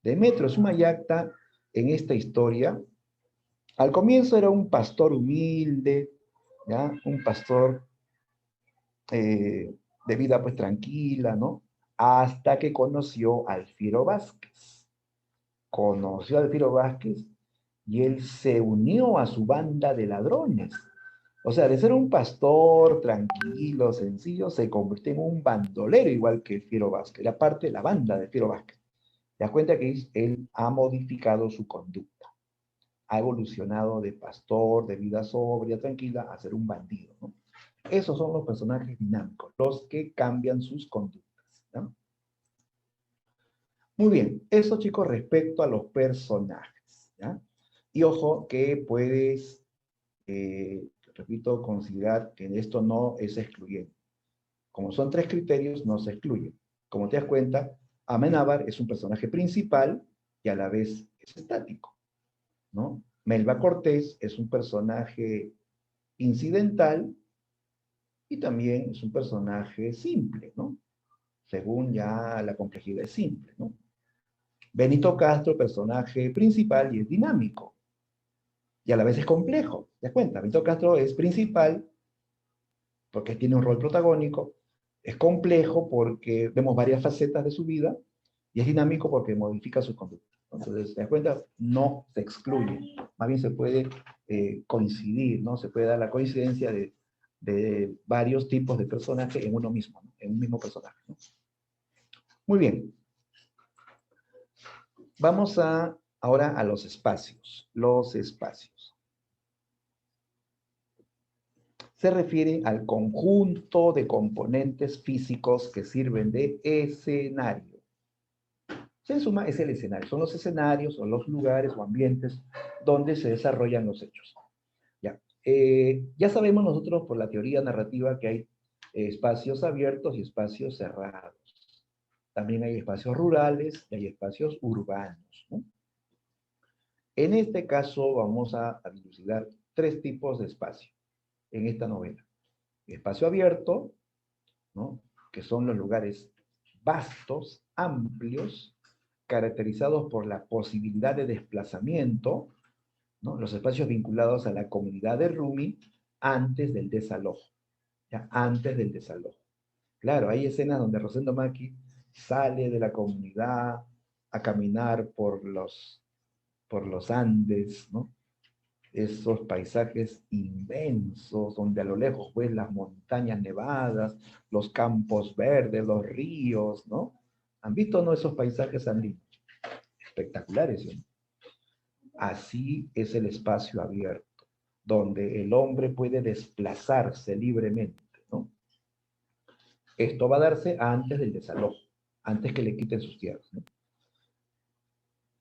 Demetrio Sumayacta, en esta historia, al comienzo era un pastor humilde, ¿ya? Un pastor de vida pues tranquila, ¿no? Hasta que conoció a Alfiro Vázquez. Conoció a Alfiro Vázquez y él se unió a su banda de ladrones. O sea, de ser un pastor tranquilo, sencillo, se convirtió en un bandolero igual que Alfiro Vázquez. Era parte de la banda de Alfiro Vázquez. Te das cuenta que él ha modificado su conducta. Ha evolucionado de pastor, de vida sobria, tranquila, a ser un bandido, ¿no? Esos son los personajes dinámicos, los que cambian sus conductas, ¿no? Muy bien, eso chicos respecto a los personajes, ¿ya? Y ojo que puedes, repito, considerar que esto no es excluyente. Como son tres criterios, no se excluyen. Como te das cuenta, Amenábar es un personaje principal y a la vez es estático, ¿no? Melba Cortés es un personaje incidental y también es un personaje simple, ¿no? Según ya la complejidad es simple, ¿no? Benito Castro, personaje principal y es dinámico. Y a la vez es complejo. ¿Te das cuenta? Benito Castro es principal porque tiene un rol protagónico, es complejo porque vemos varias facetas de su vida y es dinámico porque modifica su conducta. Entonces, ¿te das cuenta? No se excluye. Más bien se puede coincidir, ¿no? Se puede dar la coincidencia de de varios tipos de personajes en uno mismo, ¿no? En un mismo personaje, ¿no? Muy bien. Vamos ahora a los espacios. Los espacios. Se refiere al conjunto de componentes físicos que sirven de escenario. En suma, es el escenario. Son los escenarios o los lugares o ambientes donde se desarrollan los hechos. Ya sabemos nosotros por la teoría narrativa que hay espacios abiertos y espacios cerrados. También hay espacios rurales y hay espacios urbanos, ¿no? En este caso vamos a dilucidar 3 tipos de espacio en esta novela. Espacio abierto, ¿no? Que son los lugares vastos, amplios, caracterizados por la posibilidad de desplazamiento, ¿no? Los espacios vinculados a la comunidad de Rumi antes del desalojo, ¿ya? Antes del desalojo. Claro, hay escenas donde Rosendo Maki sale de la comunidad a caminar por los Andes, ¿no? Esos paisajes inmensos, donde a lo lejos ves las montañas nevadas, los campos verdes, los ríos, ¿no? ¿Han visto, no, esos paisajes andinos? Espectaculares, ¿no? Así es el espacio abierto, donde el hombre puede desplazarse libremente, ¿no? Esto va a darse antes del desalojo, antes que le quiten sus tierras, ¿no?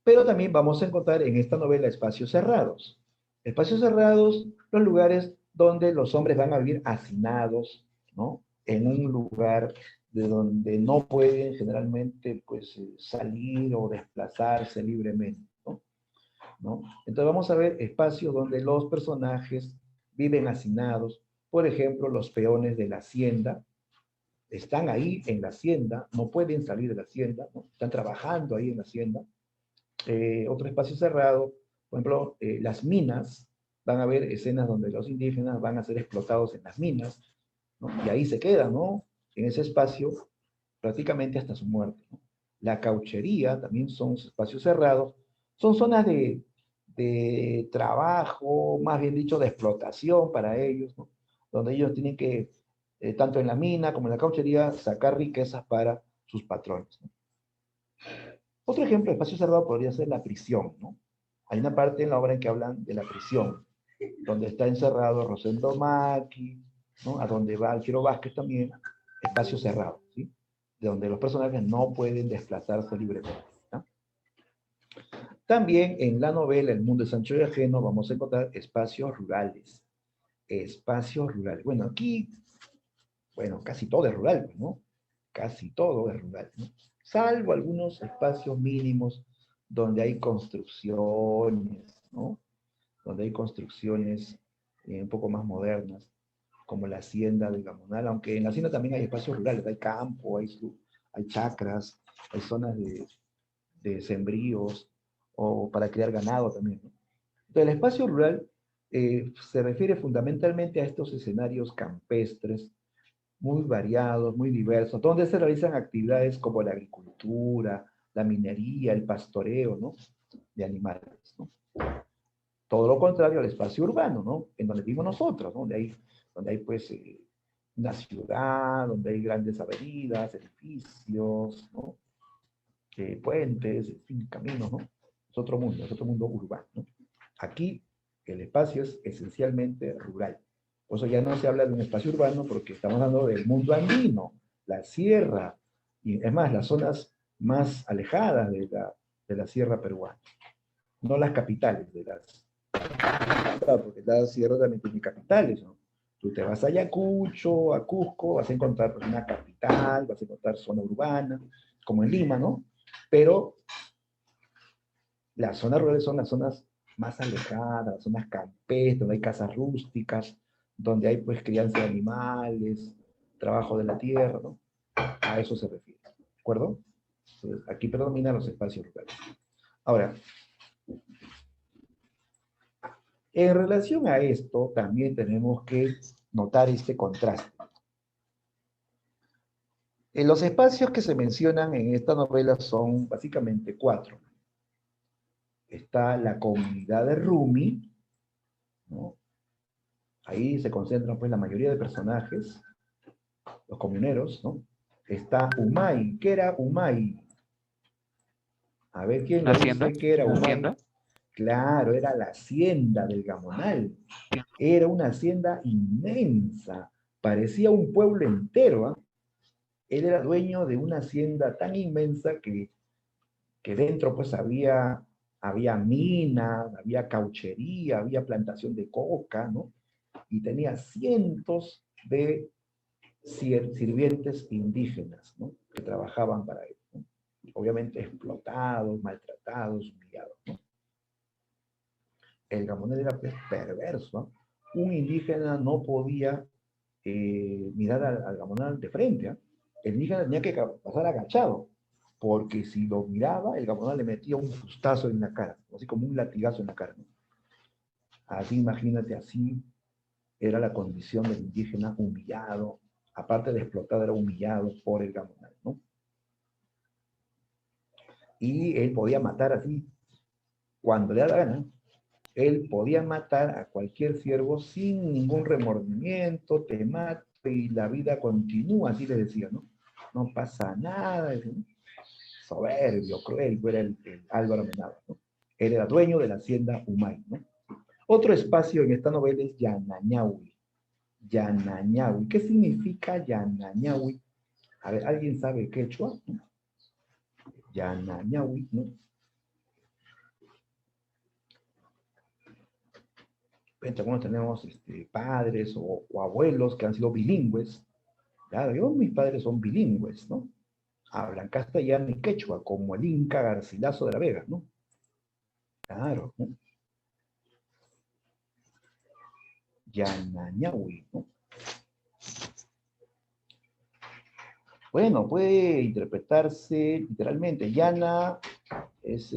Pero también vamos a encontrar en esta novela espacios cerrados. Espacios cerrados, los lugares donde los hombres van a vivir hacinados, ¿no? En un lugar de donde no pueden generalmente pues, salir o desplazarse libremente, ¿no? Entonces vamos a ver espacios donde los personajes viven hacinados. Por ejemplo, los peones de la hacienda están ahí en la hacienda, no pueden salir de la hacienda, ¿no? Están trabajando ahí en la hacienda. Otro espacio cerrado, por ejemplo, las minas, van a haber escenas donde los indígenas van a ser explotados en las minas, ¿no? Y ahí se quedan, ¿no? En ese espacio prácticamente hasta su muerte, ¿no? La cauchería también son espacios cerrados, son zonas de trabajo, más bien dicho, de explotación para ellos, ¿no? Donde ellos tienen que, tanto en la mina como en la cauchería, sacar riquezas para sus patrones, ¿no? Otro ejemplo de espacio cerrado podría ser la prisión, ¿no? Hay una parte en la obra en que hablan de la prisión, donde está encerrado Rosendo Maki, ¿no? A donde va Alfredo Vázquez también, espacio cerrado, ¿sí? De donde los personajes no pueden desplazarse libremente, ¿no? También en la novela El mundo de Sancho y Ajeno vamos a encontrar espacios rurales. Espacios rurales. Bueno, aquí, bueno, casi todo es rural, ¿no? Casi todo es rural, ¿no? Salvo algunos espacios mínimos donde hay construcciones, ¿no? Donde hay construcciones un poco más modernas, como la hacienda del Gamonal, aunque en la hacienda también hay espacios rurales, hay campo, hay chacras, hay zonas de sembríos, o para criar ganado también, ¿no? Entonces, el espacio rural se refiere fundamentalmente a estos escenarios campestres, muy variados, muy diversos, donde se realizan actividades como la agricultura, la minería, el pastoreo, ¿no? De animales, ¿no? Todo lo contrario al espacio urbano, ¿no? En donde vivimos nosotros, ¿no? Donde hay pues una ciudad, donde hay grandes avenidas, edificios, ¿no? Puentes, en fin, caminos, ¿no? Es otro mundo urbano, ¿no? Aquí el espacio es esencialmente rural. Por eso ya no se habla de un espacio urbano porque estamos hablando del mundo andino, la sierra, y es más, las zonas más alejadas de la sierra peruana, no las capitales de las... Claro, porque la sierra también tiene capitales, ¿no? Tú te vas a Ayacucho, a Cusco, vas a encontrar pues, una capital, vas a encontrar zona urbana, como en Lima, ¿no? Pero las zonas rurales son las zonas más alejadas, las zonas campestres, donde hay casas rústicas, donde hay pues crianza de animales, trabajo de la tierra, ¿no? A eso se refiere, ¿de acuerdo? Entonces, aquí predominan los espacios rurales. Ahora, en relación a esto, también tenemos que notar este contraste. Los espacios que se mencionan en esta novela son básicamente 4. Está la comunidad de Rumi, ¿no? Ahí se concentran pues la mayoría de personajes, los comuneros, ¿no? Está Humay. ¿Qué era Humay? A ver, ¿quién ¿Una me hacienda? dice qué era ¿Una Humay? hacienda? Claro, era la hacienda del Gamonal. Era una hacienda inmensa. Parecía un pueblo entero, ¿ah? Él era dueño de una hacienda tan inmensa que dentro pues había mina, había cauchería, había plantación de coca, ¿no? Y tenía cientos de sirvientes indígenas, ¿no? Que trabajaban para él, ¿no? Obviamente explotados, maltratados, humillados, ¿no? El Gamonal era pues, perverso, ¿no? Un indígena no podía mirar al Gamonal de frente, ¿eh? El indígena tenía que pasar agachado, porque si lo miraba, el Gamonal le metía un fustazo en la cara, así como un latigazo en la cara, ¿no? Así, imagínate, así era la condición del indígena humillado, aparte de explotado, era humillado por el Gamonal, ¿no? Y él podía matar así, cuando le da la gana, él podía matar a cualquier siervo sin ningún remordimiento, te mato y la vida continúa, así le decía, ¿no? No pasa nada, ¿no? Soberbio, cruel, era el Álvaro Menaba, ¿no? Él era dueño de la hacienda Humay, ¿no? Otro espacio en esta novela es Yanañahui. Yanañahui. ¿Qué significa Yanañahui? A ver, ¿alguien sabe quechua? Yanañahui, ¿no? Algunos tenemos padres o abuelos que han sido bilingües. Claro, yo, mis padres son bilingües, ¿no? Hablan castellano y quechua, como el Inca Garcilaso de la Vega, ¿no? Claro, ¿no? Yanañahui, ¿no? Bueno, puede interpretarse literalmente. Yana es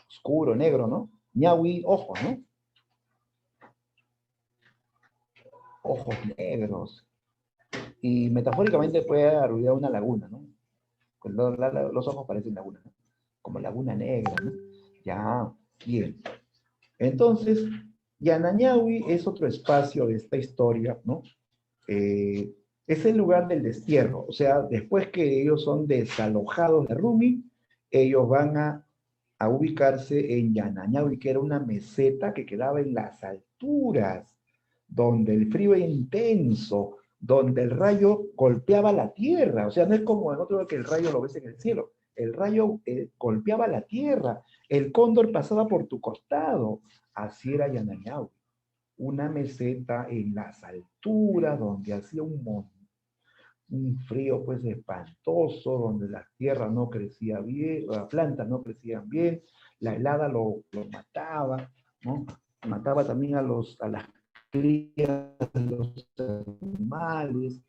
oscuro, negro, ¿no? Ñahui, ojos, ¿no? Ojos negros. Y metafóricamente puede aludir a una laguna, ¿no? Los ojos parecen laguna, ¿no? Como laguna negra, ¿no? Ya, bien. Entonces, Yanañahui es otro espacio de esta historia, ¿no? Es el lugar del destierro, o sea, después que ellos son desalojados de Rumi, ellos van a ubicarse en Yanañahui, que era una meseta que quedaba en las alturas, donde el frío era intenso, donde el rayo golpeaba la tierra, o sea, no es como en otro que el rayo lo ves en el cielo, el rayo golpeaba la tierra, el cóndor pasaba por tu costado, así era Yanañahui, una meseta en las alturas donde hacía un frío pues espantoso, donde la tierra no crecía bien, las plantas no crecían bien, la helada lo mataba, ¿no? Mataba también a las crías de los animales.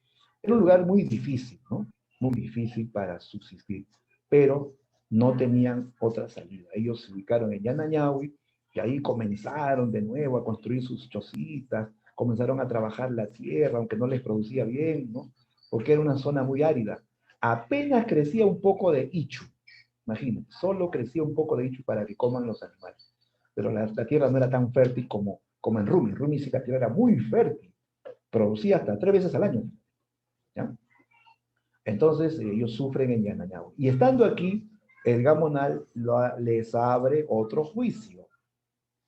Era un lugar muy difícil, ¿no? Muy difícil para subsistir, pero no tenían otra salida. Ellos se ubicaron en Yanañahui y ahí comenzaron de nuevo a construir sus chocitas, comenzaron a trabajar la tierra, aunque no les producía bien, ¿no? Porque era una zona muy árida. Apenas crecía un poco de ichu, imagínate, solo crecía un poco de ichu para que coman los animales. Pero la tierra no era tan fértil como en Rumi. En Rumi sí la tierra era muy fértil, producía hasta 3 veces al año, ¿ya? Entonces ellos sufren en Yanañahui. Y estando aquí, el Gamonal les abre otro juicio.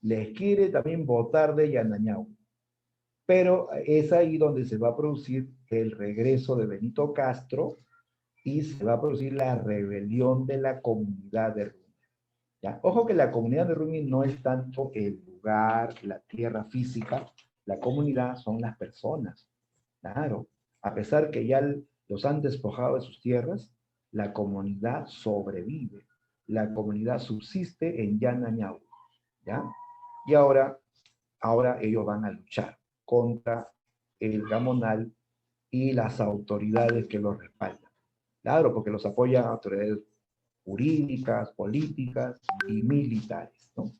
Les quiere también votar de Yanañahui. Pero es ahí donde se va a producir el regreso de Benito Castro y se va a producir la rebelión de la comunidad de Rumi. ¿Ya? Ojo que la comunidad de Rumi no es tanto el lugar, la tierra física, la comunidad son las personas. Claro, a pesar que ya los han despojado de sus tierras, la comunidad sobrevive, la comunidad subsiste en Yanañahui, ¿ya? Y ahora ellos van a luchar contra el Gamonal y las autoridades que los respaldan. Claro, porque los apoyan autoridades jurídicas, políticas y militares, ¿no?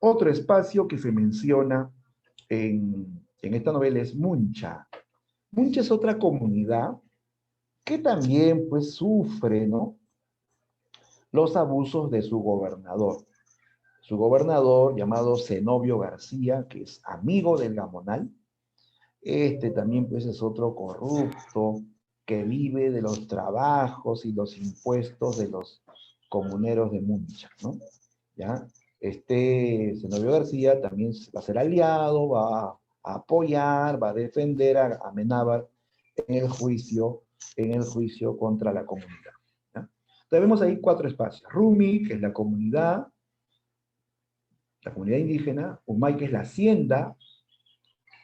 Otro espacio que se menciona en esta novela es Muncha. Muncha es otra comunidad que también pues sufre, ¿no?, los abusos de su gobernador. su gobernador llamado Zenobio García, que es amigo del Gamonal. Este también pues es otro corrupto que vive de los trabajos y los impuestos de los comuneros de Muncha, ¿no? ¿Ya? Este Zenobio García también va a ser aliado, va a apoyar, va a defender a Amenábar en el juicio contra la comunidad. ¿Ya? Entonces vemos ahí 4 espacios. Rumi, que es la comunidad indígena, Umay, que es la hacienda,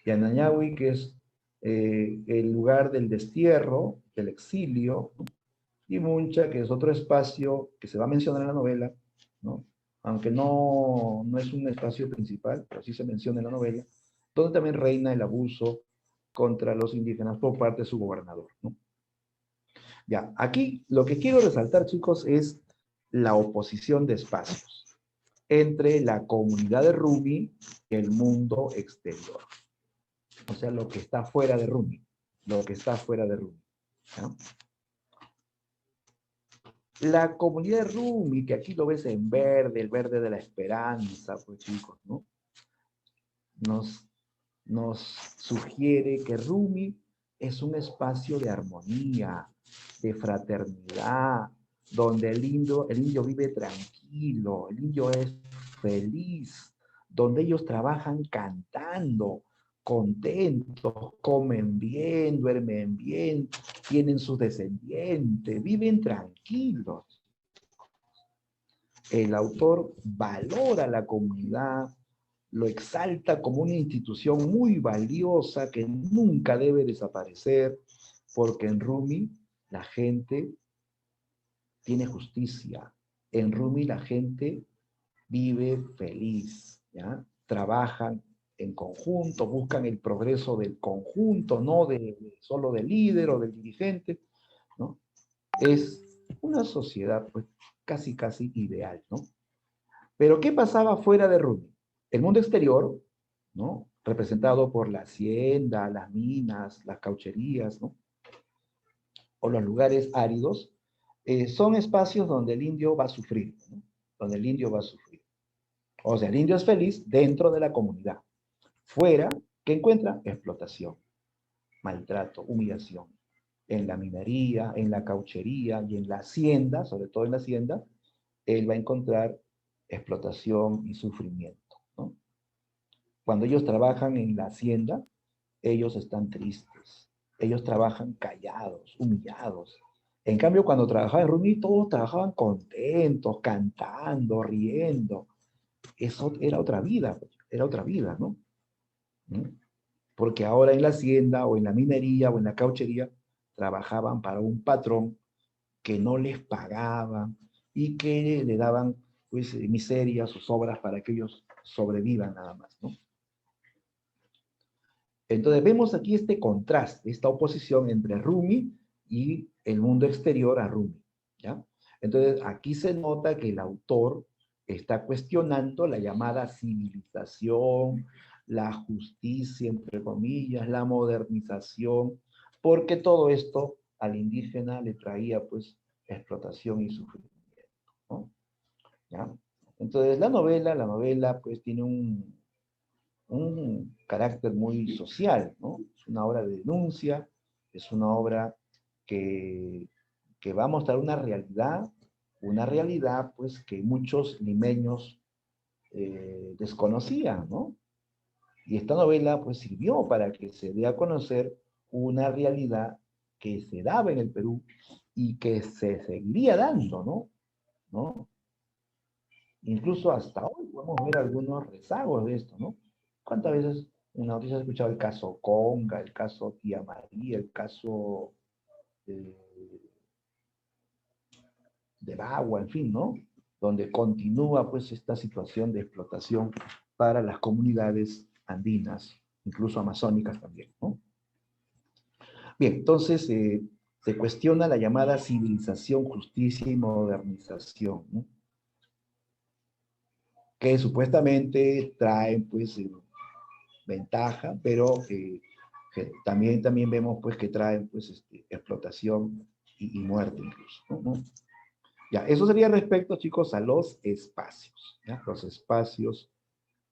y Anañahui, que es el lugar del destierro, del exilio, ¿no? Y Muncha, que es otro espacio que se va a mencionar en la novela, ¿no? Aunque no es un espacio principal, pero sí se menciona en la novela, donde también reina el abuso contra los indígenas por parte de su gobernador, ¿no? Ya, aquí lo que quiero resaltar, chicos, es la oposición de espacios entre la comunidad de Rumi y el mundo exterior. O sea, lo que está fuera de Rumi. Lo que está fuera de Rumi. ¿No? La comunidad de Rumi, que aquí lo ves en verde, el verde de la esperanza, pues chicos, ¿no? Nos sugiere que Rumi es un espacio de armonía, de fraternidad, donde el indio vive tranquilo, el indio es feliz, donde ellos trabajan cantando, contentos, comen bien, duermen bien, tienen sus descendientes, viven tranquilos. El autor valora la comunidad, lo exalta como una institución muy valiosa que nunca debe desaparecer, porque en Rumi la gente tiene justicia, en Rumi la gente vive feliz, ¿ya? Trabajan en conjunto, buscan el progreso del conjunto, no solo del líder o del dirigente, ¿no? Es una sociedad pues casi ideal, ¿no? Pero ¿qué pasaba fuera de Rumi? El mundo exterior, ¿no? Representado por la hacienda, las minas, las caucherías, ¿no? O los lugares áridos, son espacios donde el indio va a sufrir, ¿no? Donde el indio va a sufrir. O sea, el indio es feliz dentro de la comunidad. Fuera, ¿qué encuentra? Explotación, maltrato, humillación. En la minería, en la cauchería y en la hacienda, sobre todo en la hacienda, él va a encontrar explotación y sufrimiento, ¿no? Cuando ellos trabajan en la hacienda, ellos están tristes, ellos trabajan callados, humillados. En cambio, cuando trabajaban en Rumi, todos trabajaban contentos, cantando, riendo. Eso era otra vida, ¿no? ¿Mm? Porque ahora en la hacienda, o en la minería, o en la cauchería, trabajaban para un patrón que no les pagaban y que le daban pues miseria, sus obras para que ellos sobrevivan nada más, ¿no? Entonces vemos aquí este contraste, esta oposición entre Rumi y el mundo exterior a Rumi, ¿ya? Entonces aquí se nota que el autor está cuestionando la llamada civilización, la justicia, entre comillas, la modernización, porque todo esto al indígena le traía pues explotación y sufrimiento, ¿no? ¿Ya? Entonces la novela pues tiene un carácter muy social, ¿no? Es una obra de denuncia, es una obra que, que va a mostrar una realidad pues que muchos limeños desconocían, ¿no? Y esta novela pues sirvió para que se dé a conocer una realidad que se daba en el Perú y que se seguiría dando, ¿no? ¿No? Incluso hasta hoy podemos ver algunos rezagos de esto, ¿no? ¿Cuántas veces en la noticia has escuchado el caso Conga, el caso Tía María, el caso de, de Bagua, en fin, ¿no? Donde continúa pues esta situación de explotación para las comunidades andinas, incluso amazónicas también, ¿no? Bien, entonces se cuestiona la llamada civilización, justicia y modernización, ¿no? Que supuestamente traen pues ventaja, pero que también vemos pues que traen pues explotación y muerte incluso, ¿no? Ya, eso sería respecto, chicos, a los espacios, ¿ya? Los espacios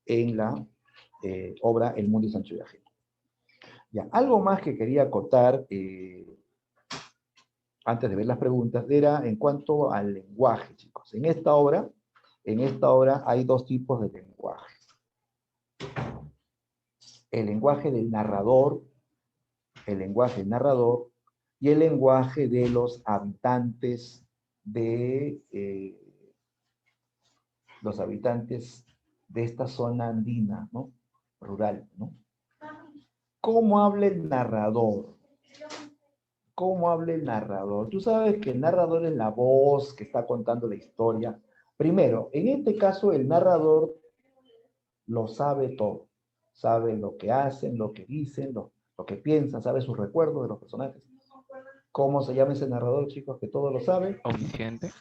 en la obra El mundo es ancho y ajeno. Ya, algo más que quería acotar antes de ver las preguntas era en cuanto al lenguaje, chicos. En esta obra hay dos tipos de lenguaje. El lenguaje del narrador, y el lenguaje de los habitantes de esta zona andina, ¿no? Rural, ¿no? ¿Cómo habla el narrador? ¿Cómo habla el narrador? Tú sabes que el narrador es la voz que está contando la historia. Primero, en este caso, el narrador lo sabe todo. Sabe lo que hacen, lo que dicen, lo que piensan, sabe sus recuerdos de los personajes. ¿Cómo se llama ese narrador, chicos, que todo lo sabe? Omnisciente.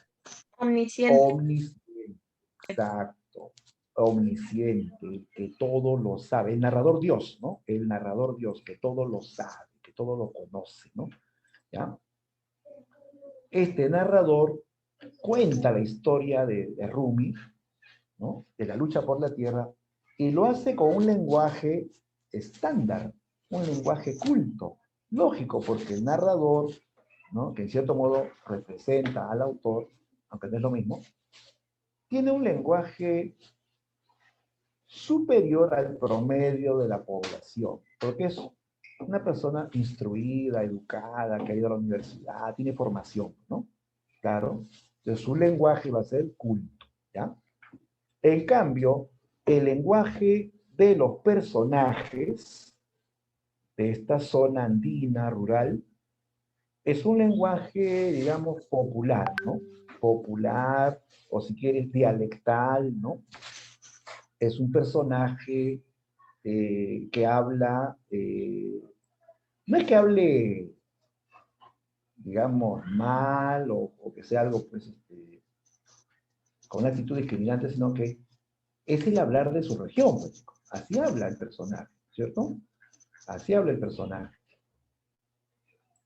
Omnisciente. Omnisciente. Exacto. Omnisciente, que todo lo sabe. El narrador Dios, ¿no? El narrador Dios, que todo lo sabe, que todo lo conoce, ¿no? ¿Ya? Este narrador cuenta la historia de Rumi, ¿no? De la lucha por la tierra, y lo hace con un lenguaje estándar, un lenguaje culto, lógico, porque el narrador, ¿no? Que en cierto modo representa al autor, aunque no es lo mismo, tiene un lenguaje superior al promedio de la población, porque es una persona instruida, educada, que ha ido a la universidad, tiene formación, ¿no? Claro, entonces su lenguaje va a ser culto, ¿ya? En cambio, el lenguaje de los personajes de esta zona andina, rural, es un lenguaje, digamos, popular, ¿no? Popular, o si quieres, dialectal, ¿no? Es un personaje que habla, no es que hable, digamos, mal o que sea algo, pues, con una actitud discriminante, sino que es el hablar de su región, pues. Así habla el personaje, ¿cierto? Así habla el personaje.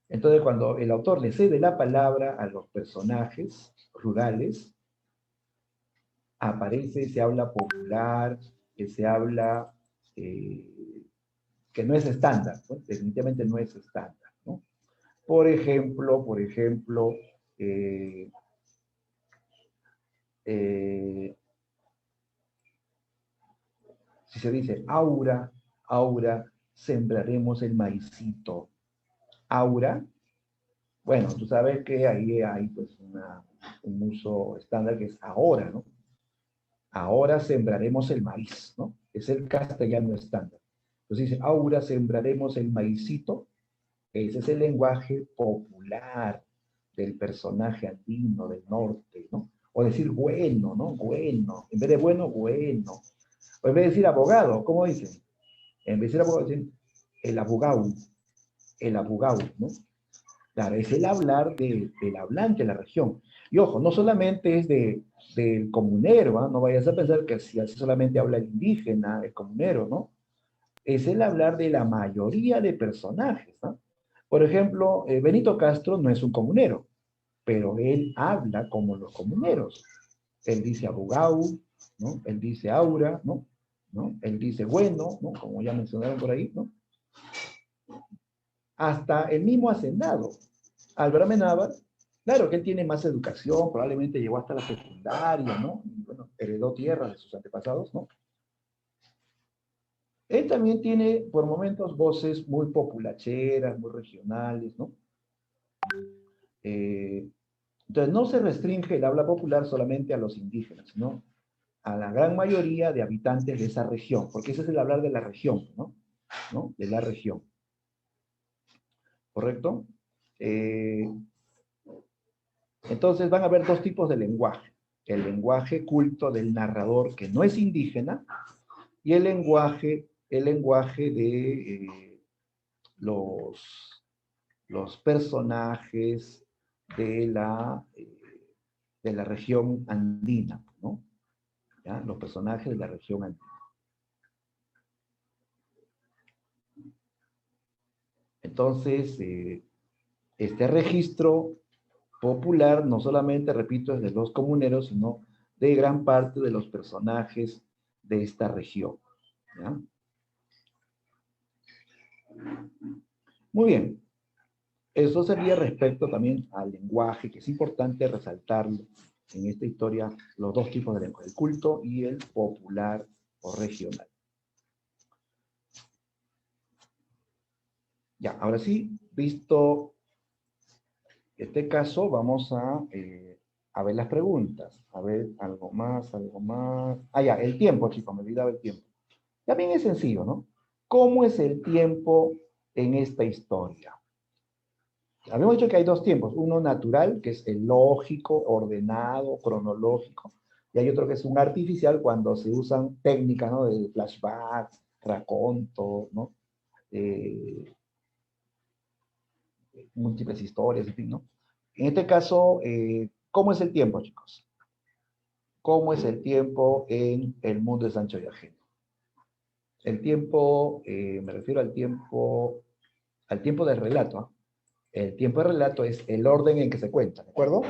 Entonces, cuando el autor le cede la palabra a los personajes rurales, aparece ese habla popular, ese habla que no es estándar, ¿no? Definitivamente no es estándar, ¿no? Por ejemplo, eh, eh, si se dice aura, aura, sembraremos el maicito. Aura, bueno, tú sabes que ahí hay pues un uso estándar que es ahora, ¿no? Ahora sembraremos el maíz, ¿no? Es el castellano estándar. Entonces dice, aura sembraremos el maicito. Ese es el lenguaje popular del personaje andino del norte, ¿no? O decir bueno, ¿no? Bueno. En vez de bueno, bueno. O en vez de decir abogado, ¿cómo dicen? En vez de decir abogado, dicen el abogado, ¿no? Claro, es el hablar del hablante de la región. Y ojo, no solamente es del comunero, ¿eh? No vayas a pensar que si así solamente habla el indígena, el comunero, ¿no? Es el hablar de la mayoría de personajes, ¿no? Por ejemplo, Benito Castro no es un comunero, pero él habla como los comuneros. Él dice abogado, ¿no? Él dice aura, ¿no? ¿No? Él dice bueno, ¿no? Como ya mencionaron por ahí, ¿no? Hasta el mismo hacendado, Álvaro Amenábar, claro que él tiene más educación, probablemente llegó hasta la secundaria, ¿no? Y bueno, heredó tierras de sus antepasados, ¿no? Él también tiene, por momentos, voces muy populacheras, muy regionales, ¿no? Entonces, no se restringe el habla popular solamente a los indígenas, sino a la gran mayoría de habitantes de esa región, porque ese es el hablar de la región, ¿no? ¿No? De la región. ¿Correcto? Entonces van a haber dos tipos de lenguaje. El lenguaje culto del narrador que no es indígena y el lenguaje de los personajes de la región andina, ¿no? ¿Ya? Los personajes de la región andina. Entonces, este registro popular, no solamente, repito, es de los comuneros, sino de gran parte de los personajes de esta región. ¿Ya? Muy bien. Eso sería respecto también al lenguaje, que es importante resaltarlo en esta historia, los dos tipos de lenguaje, el culto y el popular o regional. Ya, ahora sí, visto este caso, vamos a ver las preguntas. A ver, algo más, algo más. Ah, ya, el tiempo, chicos, me olvidaba el tiempo. También es sencillo, ¿no? ¿Cómo es el tiempo en esta historia? Habíamos dicho que hay dos tiempos, uno natural, que es el lógico, ordenado, cronológico, y hay otro que es un artificial cuando se usan técnicas, ¿no? De flashback, raconto, ¿no? Múltiples historias, en fin, ¿no? En este caso, ¿cómo es el tiempo, chicos? ¿Cómo es el tiempo en el mundo de Sancho y Ajeno? El tiempo, me refiero al tiempo del relato, ¿eh? El tiempo del relato es el orden en que se cuenta, ¿de acuerdo?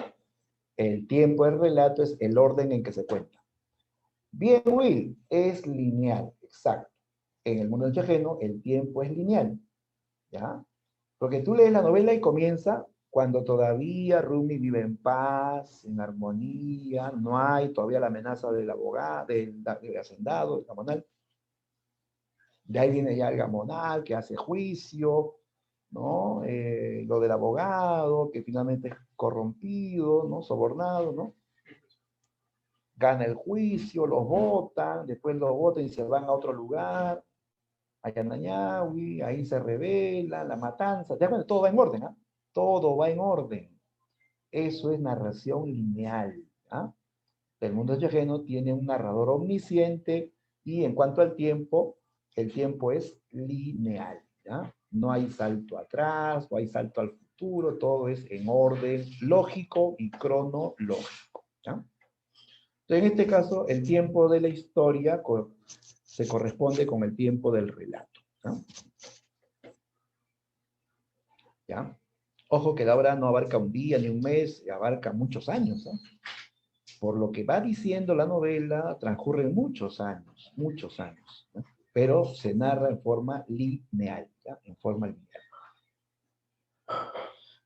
El tiempo del relato es el orden en que se cuenta. Bien, Will, es lineal, exacto. En el mundo del ajeno, el tiempo es lineal, ¿ya? Porque tú lees la novela y comienza cuando todavía Rumi vive en paz, en armonía, no hay todavía la amenaza del abogado, del hacendado, del gamonal. De ahí viene ya el gamonal que hace juicio, ¿no? Lo del abogado, que finalmente es corrompido, ¿no? Sobornado, ¿no? Gana el juicio, los votan, después los votan y se van a otro lugar, a Yanañahui, ahí se revela, la matanza, ya bueno, todo va en orden, ¿ah? Todo va en orden. Eso es narración lineal, ¿ah? El mundo ajeno tiene un narrador omnisciente y en cuanto al tiempo, el tiempo es lineal, ¿ya? No hay salto atrás, no hay salto al futuro, todo es en orden lógico y cronológico, ¿ya? Entonces, en este caso, el tiempo de la historia se corresponde con el tiempo del relato, ¿ya? ¿Ya? Ojo que la obra no abarca un día ni un mes, abarca muchos años, ¿no? Por lo que va diciendo la novela, transcurren muchos años, ¿no? Pero se narra en forma lineal, ¿ya? En forma lineal.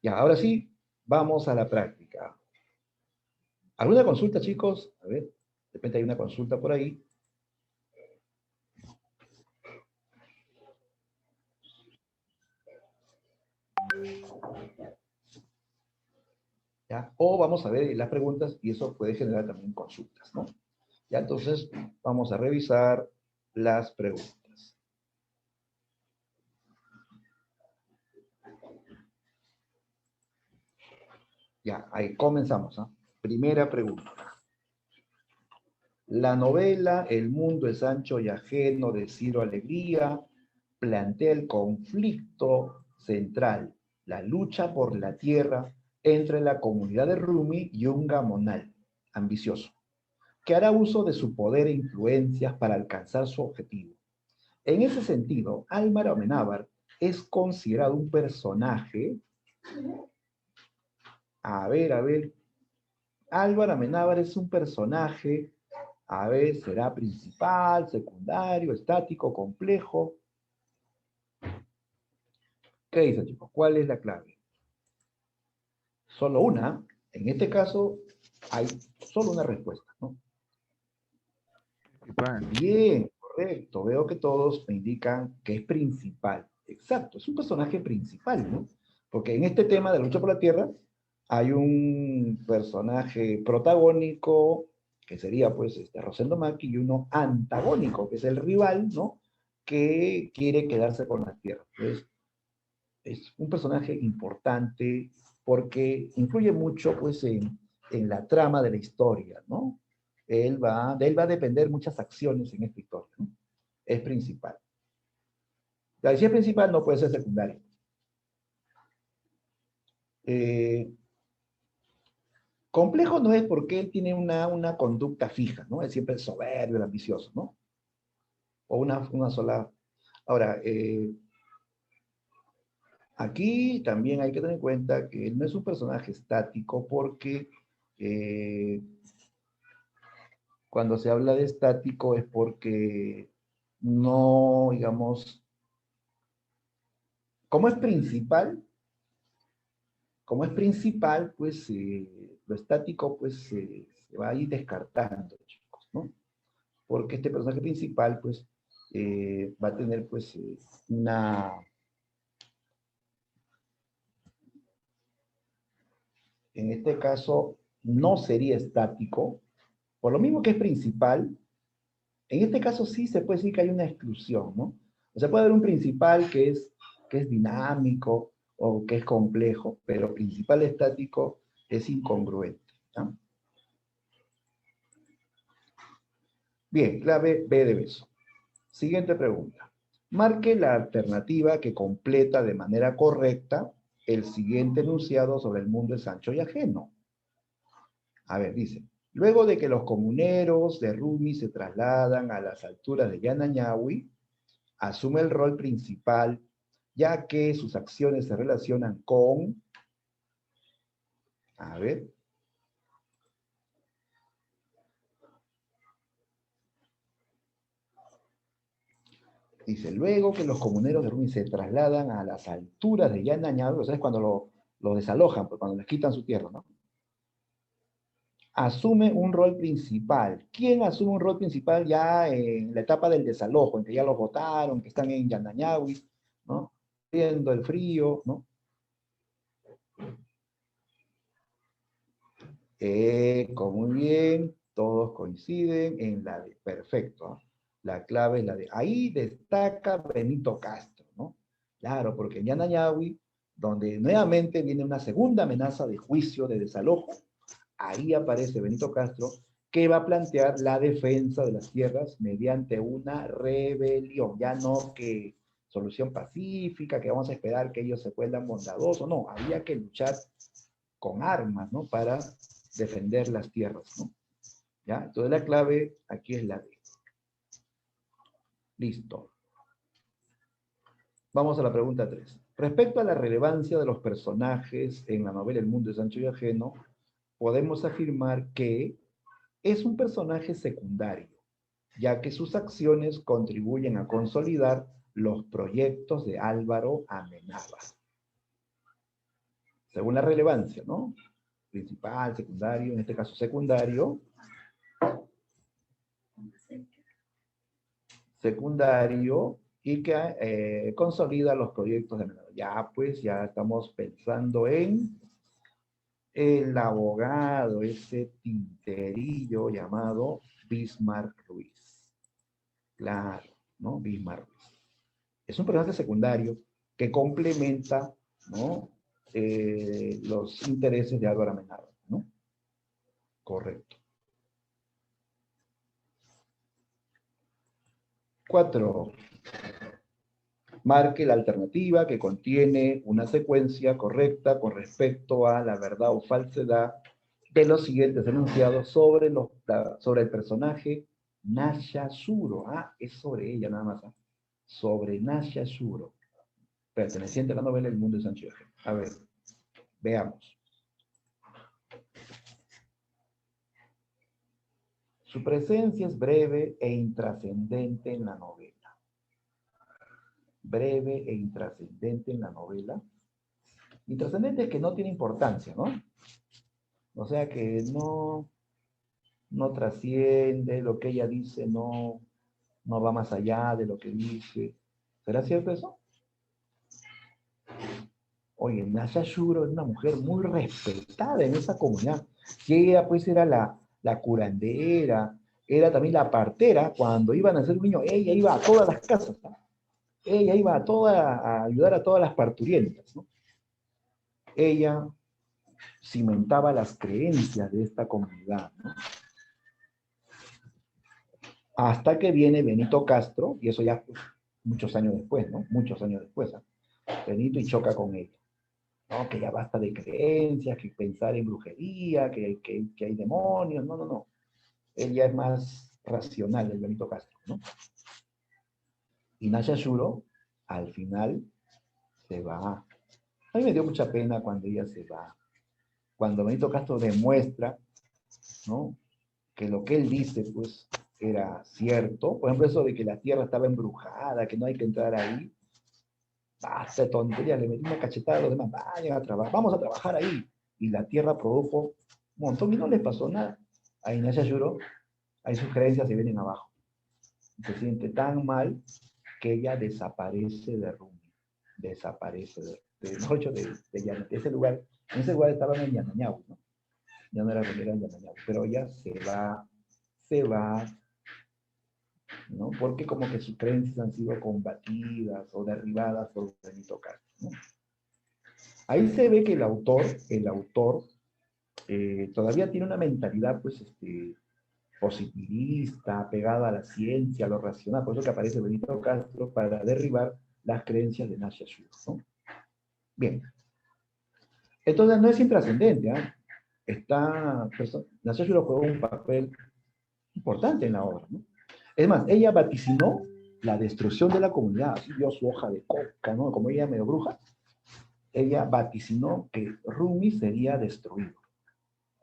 Ya, ahora sí, vamos a la práctica. ¿Alguna consulta, chicos? A ver, de repente hay una consulta por ahí. ¿Ya? O vamos a ver las preguntas y eso puede generar también consultas, ¿no? Ya, entonces vamos a revisar las preguntas. Ya, ahí comenzamos, ¿no? Primera pregunta. La novela El mundo es ancho y ajeno de Ciro Alegría plantea el conflicto central, la lucha por la tierra entre la comunidad de Rumi y un gamonal ambicioso, que hará uso de su poder e influencias para alcanzar su objetivo. En ese sentido, Álvaro Amenábar es considerado un personaje, a ver, Álvaro Amenábar es un personaje, a ver, será principal, secundario, estático, complejo. ¿Qué dice, chicos? ¿Cuál es la clave? Solo una. En este caso, hay solo una respuesta, ¿no? Bien, correcto. Veo que todos me indican que es principal. Exacto, es un personaje principal, ¿no? Porque en este tema de lucha por la tierra hay un personaje protagónico, que sería pues Rosendo Maki, y uno antagónico, que es el rival, ¿no? Que quiere quedarse con la tierra. Entonces, es un personaje importante porque influye mucho pues en la trama de la historia, ¿no? De él va a depender muchas acciones en esta historia, ¿no? Es principal. Si es principal no puede ser secundario. Complejo no es porque él tiene una conducta fija, ¿no? Es siempre soberbio, ambicioso, ¿no? O una sola... Ahora, Aquí también hay que tener en cuenta que él no es un personaje estático porque cuando se habla de estático es porque no, digamos, como es principal, pues lo estático pues se va a ir descartando, chicos, ¿no? Porque este personaje principal pues va a tener pues una... En este caso no sería estático, por lo mismo que es principal, en este caso sí se puede decir que hay una exclusión, ¿no? O sea, puede haber un principal que es dinámico o que es complejo, pero principal estático es incongruente, ¿no? Bien, clave B de beso. Siguiente pregunta. Marque la alternativa que completa de manera correcta el siguiente enunciado sobre el mundo de Sancho y ajeno. A ver, dice, luego de que los comuneros de Rumi se trasladan a las alturas de Yanañahui, asume el rol principal, ya que sus acciones se relacionan con, a ver, dice, luego que los comuneros de Rumi se trasladan a las alturas de Yanañahui, o sea, es cuando lo desalojan, pues, cuando les quitan su tierra, ¿no? Asume un rol principal. ¿Quién asume un rol principal ya en la etapa del desalojo, en que ya los votaron, que están en Yanañahui, ¿no? Viendo el frío, ¿no? Muy bien, todos coinciden en la de perfecto, ¿no? La clave es la de, ahí destaca Benito Castro, ¿no? Claro, porque en Yanañahui, donde nuevamente viene una segunda amenaza de juicio, de desalojo, ahí aparece Benito Castro, que va a plantear la defensa de las tierras mediante una rebelión, ya no que solución pacífica, que vamos a esperar que ellos se vuelvan bondadosos, no, había que luchar con armas, ¿no? Para defender las tierras, ¿no? ¿Ya? Entonces la clave aquí es la D. Listo. Vamos a la pregunta 3. Respecto a la relevancia de los personajes en la novela El mundo de Sancho y ajeno, podemos afirmar que es un personaje secundario, ya que sus acciones contribuyen a consolidar los proyectos de Álvaro Amenábar. Según la relevancia, ¿no? Principal, secundario, en este caso secundario, y que consolida los proyectos de Amenábar. Ya pues, ya estamos pensando en el abogado, ese tinterillo llamado Bismarck Ruiz. Claro, ¿no? Bismarck Ruiz. Es un personaje secundario que complementa, ¿no? Los intereses de Álvaro Amenábar, ¿no? Correcto. 4. Marque la alternativa que contiene una secuencia correcta con respecto a la verdad o falsedad de los siguientes enunciados sobre el personaje Nasha Shuro. Ah, es sobre ella nada más. ¿Eh? Sobre Nasha Shuro, perteneciente a la novela El mundo de Sancho y ajeno. A ver, veamos. Su presencia es breve e intrascendente en la novela. Breve e intrascendente en la novela. Intrascendente es que no tiene importancia, ¿no? O sea que no trasciende, lo que ella dice no va más allá de lo que dice. ¿Será cierto eso? Oye, Nasha Shuro es una mujer muy respetada en esa comunidad. Y ella pues era la curandera, era también la partera. Cuando iban a hacer un niño, ella iba a todas las casas, ¿no? Ella iba a ayudar a todas las parturientas, ¿no? Ella cimentaba las creencias de esta comunidad, ¿no? Hasta que viene Benito Castro, y eso ya muchos años después, ¿no? Muchos años después, ¿eh? Benito y choca con ella. No, que ya basta de creencias, que pensar en brujería, que hay demonios, no. Él ya es más racional, el Benito Castro, ¿no? Y Nasha Shuro, al final, se va A mí me dio mucha pena cuando ella se va. Cuando Benito Castro demuestra, ¿no?, que lo que él dice, pues, era cierto. Por ejemplo, eso de que la tierra estaba embrujada, que no hay que entrar ahí. Basta tontería, le metí una cachetada a los demás, vayan a trabajar, vamos a trabajar ahí. Y la tierra produjo un montón y no les pasó nada. A Ignacia Yuro, hay sus creencias y vienen abajo. Se siente tan mal que ella desaparece de Rumi. Desaparece mejor dicho, de ese lugar. En ese lugar estaban en Yanañabu, ¿no? Ya no era Rumi, era en Yanañabu. Pero ella se va, ¿no? Porque como que sus creencias han sido combatidas o derribadas por Benito Castro, ¿no? Ahí se ve que el autor todavía tiene una mentalidad, pues, positivista, pegada a la ciencia, a lo racional, por eso que aparece Benito Castro para derribar las creencias de Nasha Shur, ¿no? Bien. Entonces no es intrascendente, ¿eh? Nasha Shur jugó un papel importante en la obra, ¿no? Es más, ella vaticinó la destrucción de la comunidad, así dio su hoja de coca, ¿no? Como ella medio bruja, ella vaticinó que Rumi sería destruido.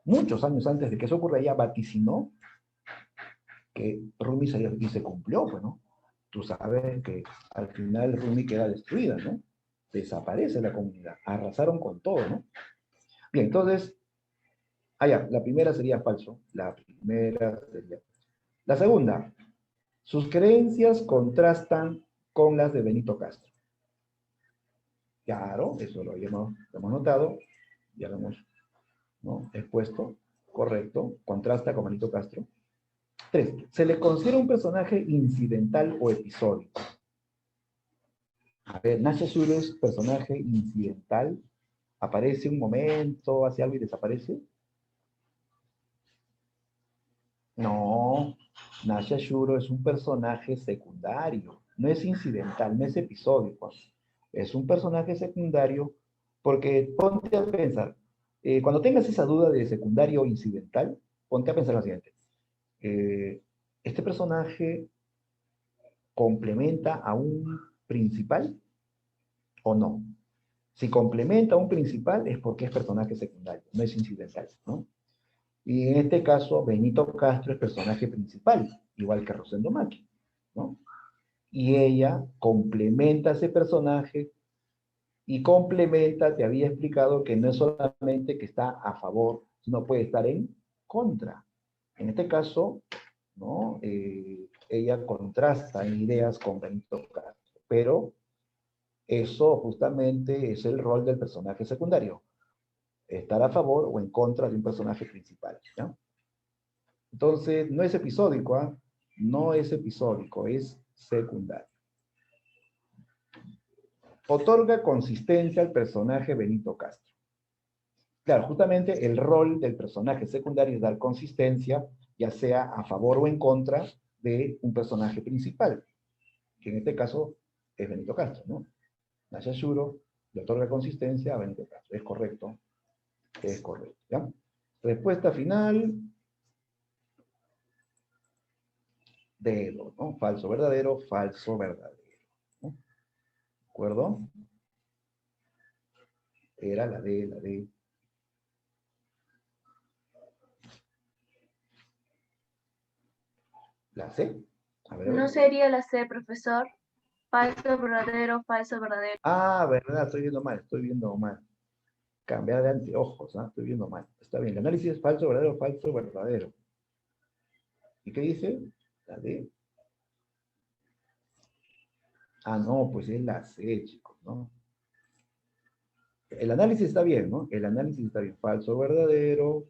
Muchos años antes de que eso ocurra, ella vaticinó que Rumi sería, y se cumplió, pues, ¿no? Tú sabes que al final Rumi queda destruida, ¿no? Desaparece la comunidad, arrasaron con todo, ¿no? Bien, entonces, la primera sería falso, La segunda, sus creencias contrastan con las de Benito Castro. Claro, eso lo hemos notado, ya lo hemos, ¿no?, expuesto, correcto, contrasta con Benito Castro. 3. Se le considera un personaje incidental o episódico. A ver, Nasha Shur es personaje incidental. Aparece un momento, hace algo y desaparece. No, Nasha Shur es un personaje secundario. No es incidental, no es episódico. Es un personaje secundario porque ponte a pensar, cuando tengas esa duda de secundario o incidental, ponte a pensar lo siguiente. Este personaje complementa a un principal o no. Si complementa a un principal es porque es personaje secundario, no es incidental, ¿no? Y en este caso, Benito Castro es personaje principal, igual que Rosendo Maki, ¿no? Y ella complementa a ese personaje y complementa, te había explicado que no es solamente que está a favor, sino puede estar en contra. En este caso, ¿no? Ella contrasta en ideas con Benito Castro, pero eso justamente es el rol del personaje secundario, estar a favor o en contra de un personaje principal, ¿no? Entonces, no es episódico, ¿eh? No es episódico, es secundario. Otorga consistencia al personaje Benito Castro. Claro, justamente el rol del personaje secundario es dar consistencia, ya sea a favor o en contra de un personaje principal, que en este caso es Benito Castro, ¿no? Nasha Shuro le otorga consistencia a Benito Castro. Es correcto, ¿ya? Respuesta final, dedo, ¿no? Falso, verdadero, ¿no? ¿De acuerdo? Era la D. ¿La C? A ver. No sería la C, profesor. Falso, verdadero, falso, verdadero. Ah, verdad, estoy viendo mal. Cambiar de anteojos, ¿ah? Estoy viendo mal. Está bien, el análisis es falso, verdadero. ¿Y qué dice? La D. Ah, no, pues es la C, chicos, ¿no? El análisis está bien, ¿no? El análisis está bien. Falso, verdadero.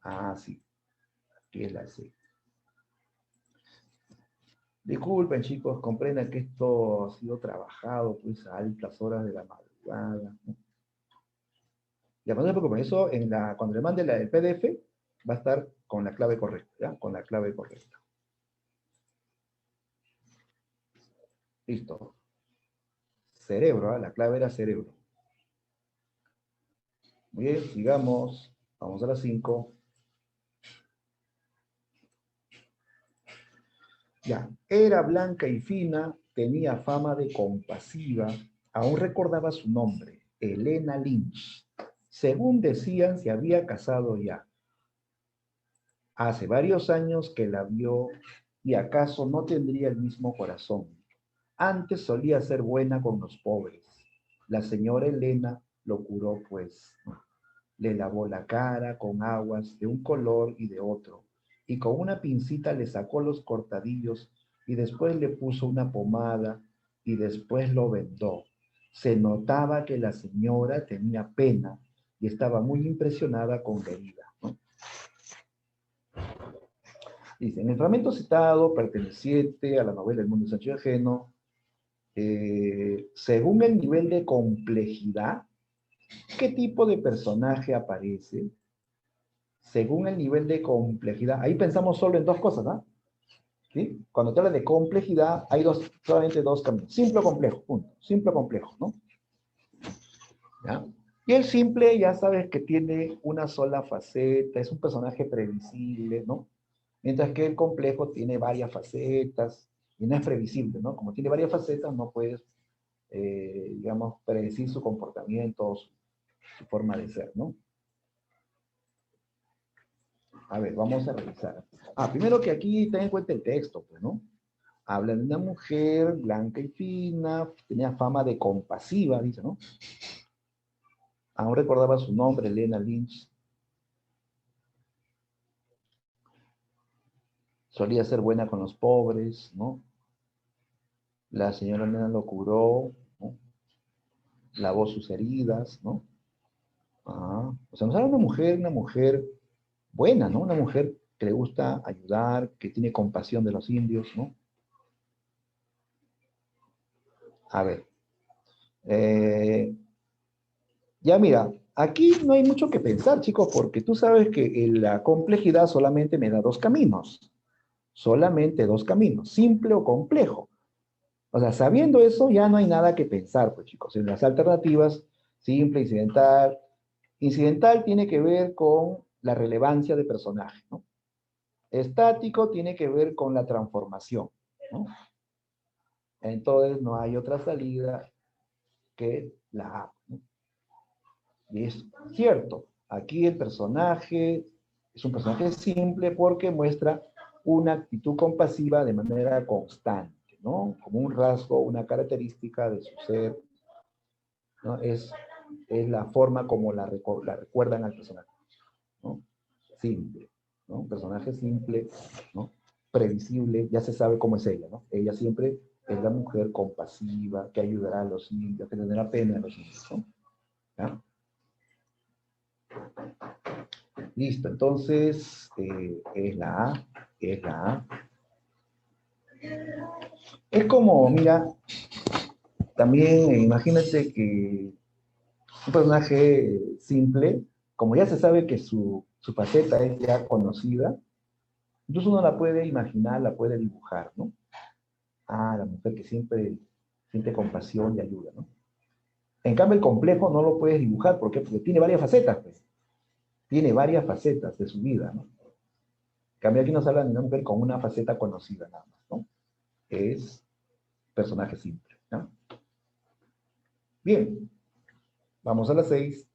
Ah, sí. Aquí es la C. Disculpen, chicos, comprendan que esto ha sido trabajado pues a altas horas de la madrugada, ¿no? Ya no se preocupen, eso cuando le mande el PDF va a estar con la clave correcta, ¿ya? Con la clave correcta. Listo. Cerebro, ¿eh? La clave era cerebro. Muy bien, sigamos. Vamos a las 5. Ya, era blanca y fina, tenía fama de compasiva, Aún recordaba su nombre, Elena Lynch. Según decían, se había casado ya. Hace varios años que la vio y acaso no tendría el mismo corazón. Antes solía ser buena con los pobres. La señora Elena lo curó, pues. Le lavó la cara con aguas de un color y de otro, y con una pincita le sacó los cortadillos, y después le puso una pomada, y después lo vendó. Se notaba que la señora tenía pena y estaba muy impresionada con la herida, ¿no? Dice, en el fragmento citado, perteneciente a la novela El mundo de Sancho y Ajeno, según el nivel de complejidad, ¿qué tipo de personaje aparece? Según el nivel de complejidad. Ahí pensamos solo en dos cosas, ¿no? ¿Sí? Cuando te habla de complejidad, hay solamente dos caminos. Simple o complejo, punto. Simple o complejo, ¿no? ¿Ya? Y el simple, ya sabes que tiene una sola faceta, es un personaje previsible, ¿no? Mientras que el complejo tiene varias facetas y no es previsible, ¿no? Como tiene varias facetas, no puedes, digamos, predecir su comportamiento, su forma de ser, ¿no? A ver, vamos a revisar. Primero que aquí ten en cuenta el texto, pues, ¿no? Habla de una mujer blanca y fina, tenía fama de compasiva, dice, ¿no? Aún recordaba su nombre, Elena Lynch. Solía ser buena con los pobres, ¿no? La señora Elena lo curó, ¿no? Lavó sus heridas, ¿no? O sea, nos habla de una mujer buena, ¿no? Una mujer que le gusta ayudar, que tiene compasión de los indios, ¿no? A ver. Ya mira, aquí no hay mucho que pensar, chicos, porque tú sabes que la complejidad solamente me da dos caminos. Solamente dos caminos, simple o complejo. O sea, sabiendo eso, ya no hay nada que pensar, pues chicos. En las alternativas, simple, incidental. Incidental tiene que ver con la relevancia de personaje, ¿no? Estático tiene que ver con la transformación, ¿no? Entonces no hay otra salida que la A, ¿no? Y es cierto, aquí el personaje es un personaje simple porque muestra una actitud compasiva de manera constante, ¿no? Como un rasgo, una característica de su ser, ¿no? Es la forma como la recuerdan al personaje, ¿no? Simple, ¿no? Un personaje simple, ¿no? Previsible, ya se sabe cómo es ella, ¿no? Ella siempre es la mujer compasiva, que ayudará a los indios, que tendrá pena a los indios, ¿no? ¿Ya? Listo, entonces es la A, es la A. Es como, mira, también imagínate que un personaje simple, como ya se sabe que su faceta es ya conocida, entonces uno la puede imaginar, la puede dibujar, ¿no? La mujer que siempre siente compasión y ayuda, ¿no? En cambio, el complejo no lo puedes dibujar, ¿por qué? Porque tiene varias facetas, pues. Tiene varias facetas de su vida, ¿no? En cambio, aquí nos habla de una mujer con una faceta conocida, nada más, ¿no? Es personaje simple, ¿no? Bien, vamos a las 6.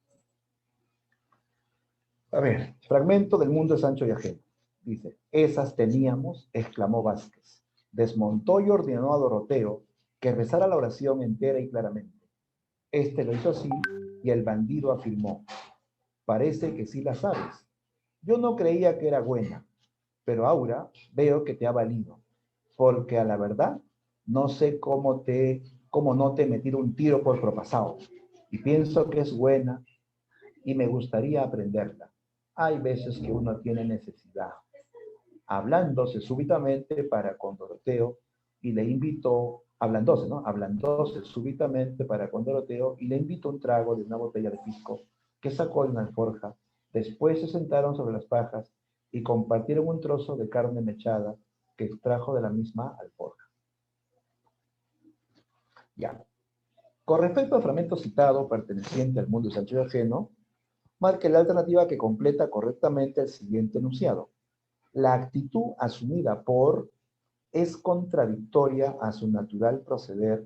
A ver, fragmento del mundo de Sancho y Ajeno. Dice, esas teníamos, exclamó Vázquez. Desmontó y ordenó a Doroteo que rezara la oración entera y claramente. Este lo hizo así y el bandido afirmó, parece que sí la sabes. Yo no creía que era buena, pero ahora veo que te ha valido, porque a la verdad no sé cómo no te he metido un tiro por propasado, y pienso que es buena y me gustaría aprenderla. Hay veces que uno tiene necesidad. Hablándose súbitamente para con Doroteo y le invitó, hablándose, ¿no? Hablándose súbitamente para con Doroteo y le invitó un trago de una botella de pisco que sacó de una alforja. Después se sentaron sobre las pajas y compartieron un trozo de carne mechada que extrajo de la misma alforja. Ya. Con respecto al fragmento citado perteneciente al mundo de Sancho y Ajeno, marque la alternativa que completa correctamente el siguiente enunciado. La actitud asumida por es contradictoria a su natural proceder,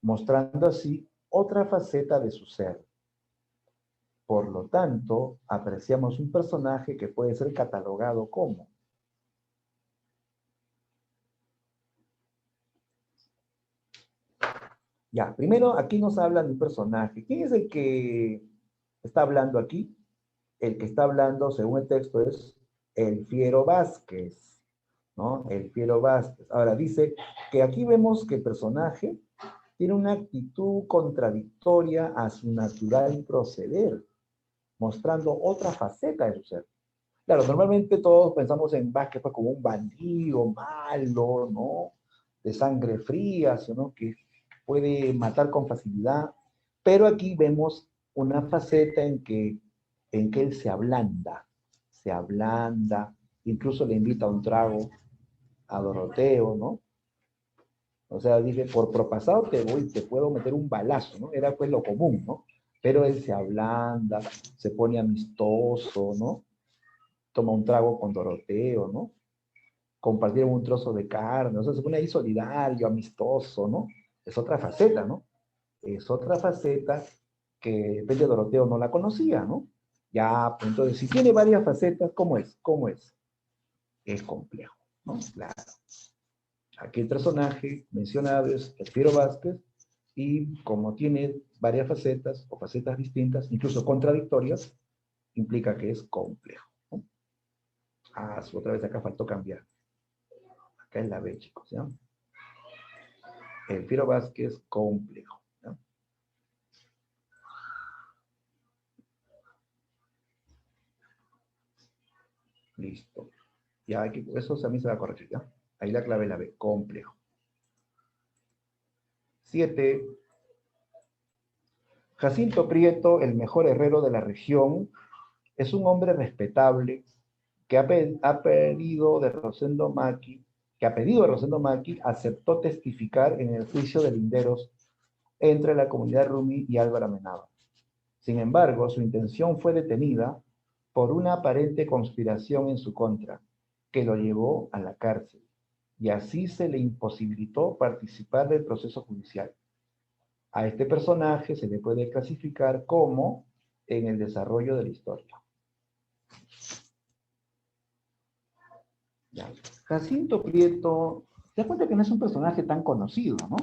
mostrando así otra faceta de su ser. Por lo tanto, apreciamos un personaje que puede ser catalogado como. Ya, primero aquí nos habla de un personaje. ¿Quién es el que está hablando aquí? El que está hablando, según el texto, es el Fiero Vázquez, ¿no? El Fiero Vázquez. Ahora dice que aquí vemos que el personaje tiene una actitud contradictoria a su natural proceder, mostrando otra faceta de su ser. Claro, normalmente todos pensamos en Vázquez pues, como un bandido malo, ¿no? De sangre fría, ¿no? Que puede matar con facilidad, pero aquí vemos una faceta en que él se ablanda, incluso le invita a un trago a Doroteo, ¿no? O sea, dice, por propasado te puedo meter un balazo, ¿no? Era pues lo común, ¿no? Pero él se ablanda, se pone amistoso, ¿no? Toma un trago con Doroteo, ¿no? Compartir un trozo de carne, o sea, se pone ahí solidario, amistoso, ¿no? Es otra faceta, ¿no? Es otra faceta que de repente Doroteo no la conocía, ¿no? Ya, pues, entonces, si tiene varias facetas, ¿cómo es? ¿Cómo es? Es complejo, ¿no? Claro. Aquí el personaje mencionado es el Fiero Vázquez, y como tiene varias facetas o facetas distintas, incluso contradictorias, implica que es complejo, ¿no? Ah, otra vez acá faltó cambiar. Acá es la B, chicos, ¿ya? El Fiero Vázquez complejo, ¿ya? Listo. Ya, eso a mí se va a corregir, ¿ya? Ahí la clave es la B, complejo. 7. Jacinto Prieto, el mejor herrero de la región, es un hombre respetable que ha pedido de Rosendo Maki, aceptó testificar en el juicio de linderos entre la comunidad Rumi y Álvaro Amenábar. Sin embargo, su intención fue detenida por una aparente conspiración en su contra, que lo llevó a la cárcel, y así se le imposibilitó participar del proceso judicial. A este personaje se le puede clasificar como en el desarrollo de la historia. Ya. Jacinto Prieto, te das cuenta que no es un personaje tan conocido, ¿no?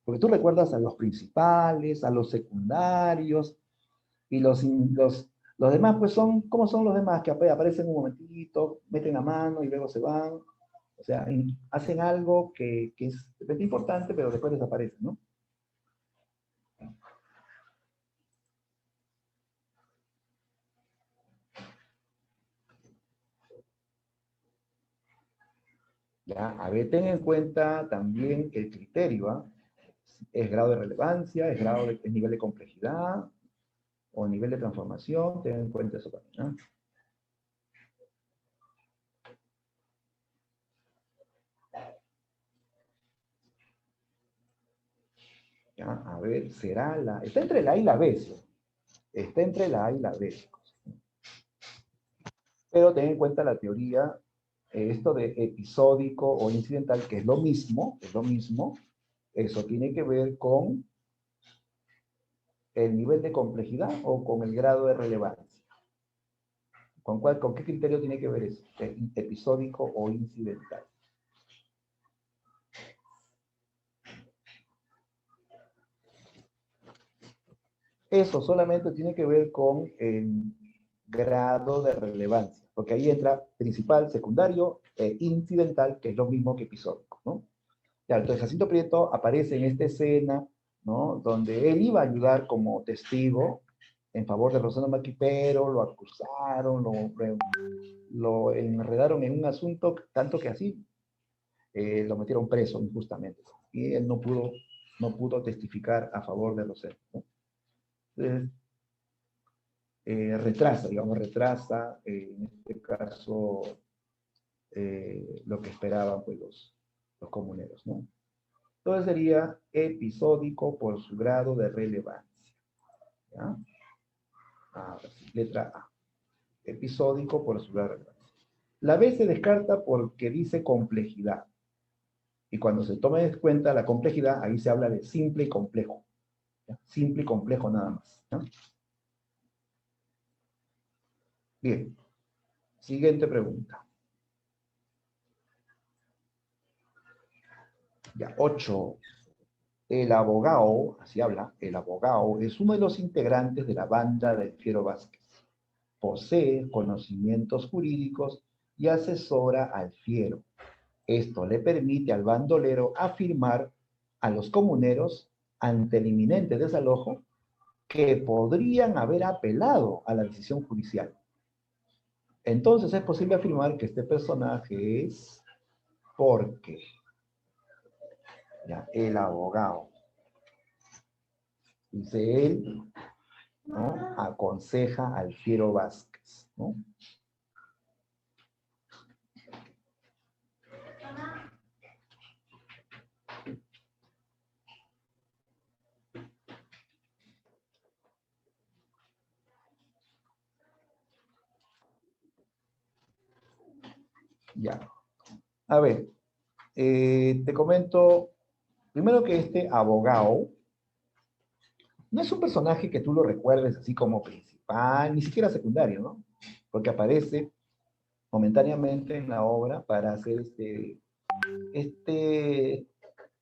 Porque tú recuerdas a los principales, a los secundarios, y los demás, pues son, ¿cómo son los demás? Que aparecen un momentito, meten la mano y luego se van. O sea, hacen algo que es de repente importante, pero después desaparecen, ¿no? Ya, a ver, ten en cuenta también el criterio, ¿ah? Es grado de relevancia, es nivel de complejidad o nivel de transformación, ten en cuenta eso también, ¿ah? Ya, a ver, está entre la A y la B, ¿sí? Está entre la A y la B, chicos. Pero ten en cuenta la teoría, esto de episódico o incidental, que es lo mismo, eso tiene que ver con el nivel de complejidad o con el grado de relevancia. ¿Con qué criterio tiene que ver eso? Episódico o incidental. Eso solamente tiene que ver con el grado de relevancia, porque ahí entra principal, secundario e incidental, que es lo mismo que episódico, ¿no? Ya, entonces Jacinto Prieto aparece en esta escena, ¿no? Donde él iba a ayudar como testigo en favor de Rosendo Maki, pero lo acusaron, lo enredaron en un asunto, tanto que así lo metieron preso injustamente. Y él no pudo testificar a favor de Rosendo, ¿no? Entonces, retrasa, en este caso, lo que esperaban pues, los comuneros, ¿no? Entonces sería episódico por su grado de relevancia. ¿Ya? Ahora sí, letra A. Episódico por su grado de relevancia. La B se descarta porque dice complejidad. Y cuando se toma en cuenta la complejidad, ahí se habla de simple y complejo. ¿ya? Simple y complejo nada más, ¿ya? Bien, siguiente pregunta. Ya, 8. El abogado, así habla, el abogado es uno de los integrantes de la banda del Fiero Vázquez. Posee conocimientos jurídicos y asesora al fiero. Esto le permite al bandolero afirmar a los comuneros ante el inminente desalojo que podrían haber apelado a la decisión judicial. Entonces es posible afirmar que este personaje es porque ya, el abogado. Dice él, ¿no? Aconseja al Fiero Vázquez, ¿no? Ya. A ver, te comento, primero que este abogado no es un personaje que tú lo recuerdes así como principal, ni siquiera secundario, ¿no? Porque aparece momentáneamente en la obra para hacer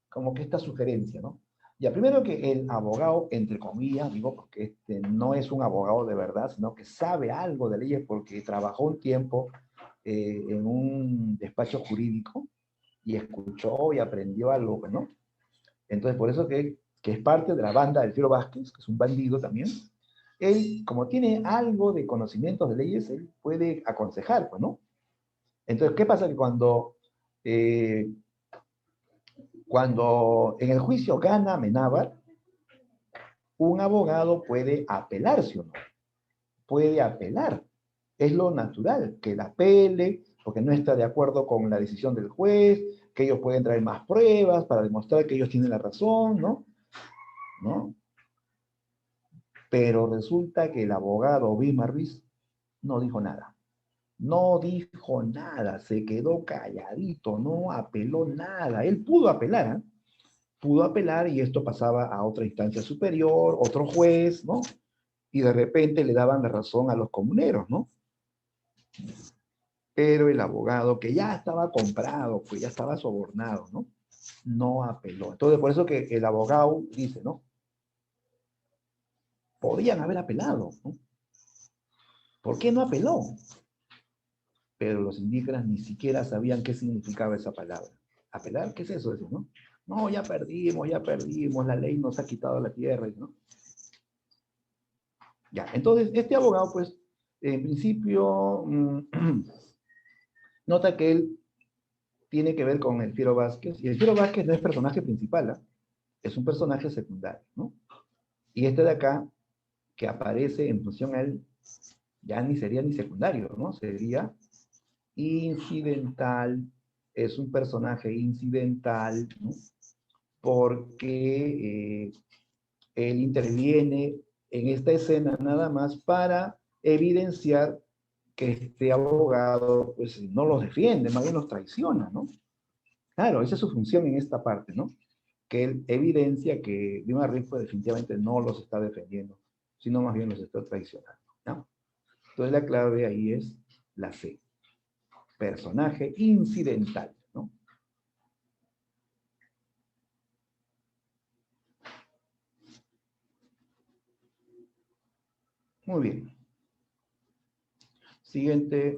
como que esta sugerencia, ¿no? Ya, primero que el abogado, entre comillas, digo, porque no es un abogado de verdad, sino que sabe algo de leyes porque trabajó un tiempo en un despacho jurídico y escuchó y aprendió algo, pues, ¿no? Entonces, por eso que es parte de la banda del Fiero Vázquez, que es un bandido también, él, como tiene algo de conocimientos de leyes, él puede aconsejar, pues, ¿no? Entonces, ¿qué pasa? Que cuando en el juicio gana Amenábar, un abogado puede apelar, ¿sí o no? Puede apelar. Es lo natural, que él apele, porque no está de acuerdo con la decisión del juez, que ellos pueden traer más pruebas para demostrar que ellos tienen la razón, ¿no? ¿No? Pero resulta que el abogado Bismarck Ruiz no dijo nada. No dijo nada, se quedó calladito, no apeló nada. Él pudo apelar, ¿eh? Pudo apelar y esto pasaba a otra instancia superior, otro juez, ¿no? Y de repente le daban la razón a los comuneros, ¿no? Pero el abogado, que ya estaba comprado, pues ya estaba sobornado, ¿no? No apeló. Entonces, por eso que el abogado dice, ¿no? Podían haber apelado, ¿no? ¿Por qué no apeló? Pero los indígenas ni siquiera sabían qué significaba esa palabra. ¿Apelar? ¿Qué es eso? Eso, ¿no? No, ya perdimos, la ley nos ha quitado la tierra, ¿no? Ya, entonces, este abogado, pues, en principio, nota que él tiene que ver con el Fiero Vázquez, y el Fiero Vázquez no es personaje principal, ¿eh? Es un personaje secundario, ¿no? Y este de acá, que aparece en función a él, ya ni sería ni secundario, ¿no? Sería incidental, es un personaje incidental, ¿no? Porque él interviene en esta escena nada más para evidenciar que este abogado pues no los defiende, más bien los traiciona, ¿no? Claro, esa es su función en esta parte, ¿no? Que él evidencia que Dima Rifo definitivamente no los está defendiendo, sino más bien los está traicionando, ¿no? Entonces la clave ahí es la C. Personaje incidental, ¿no? Muy bien. Siguiente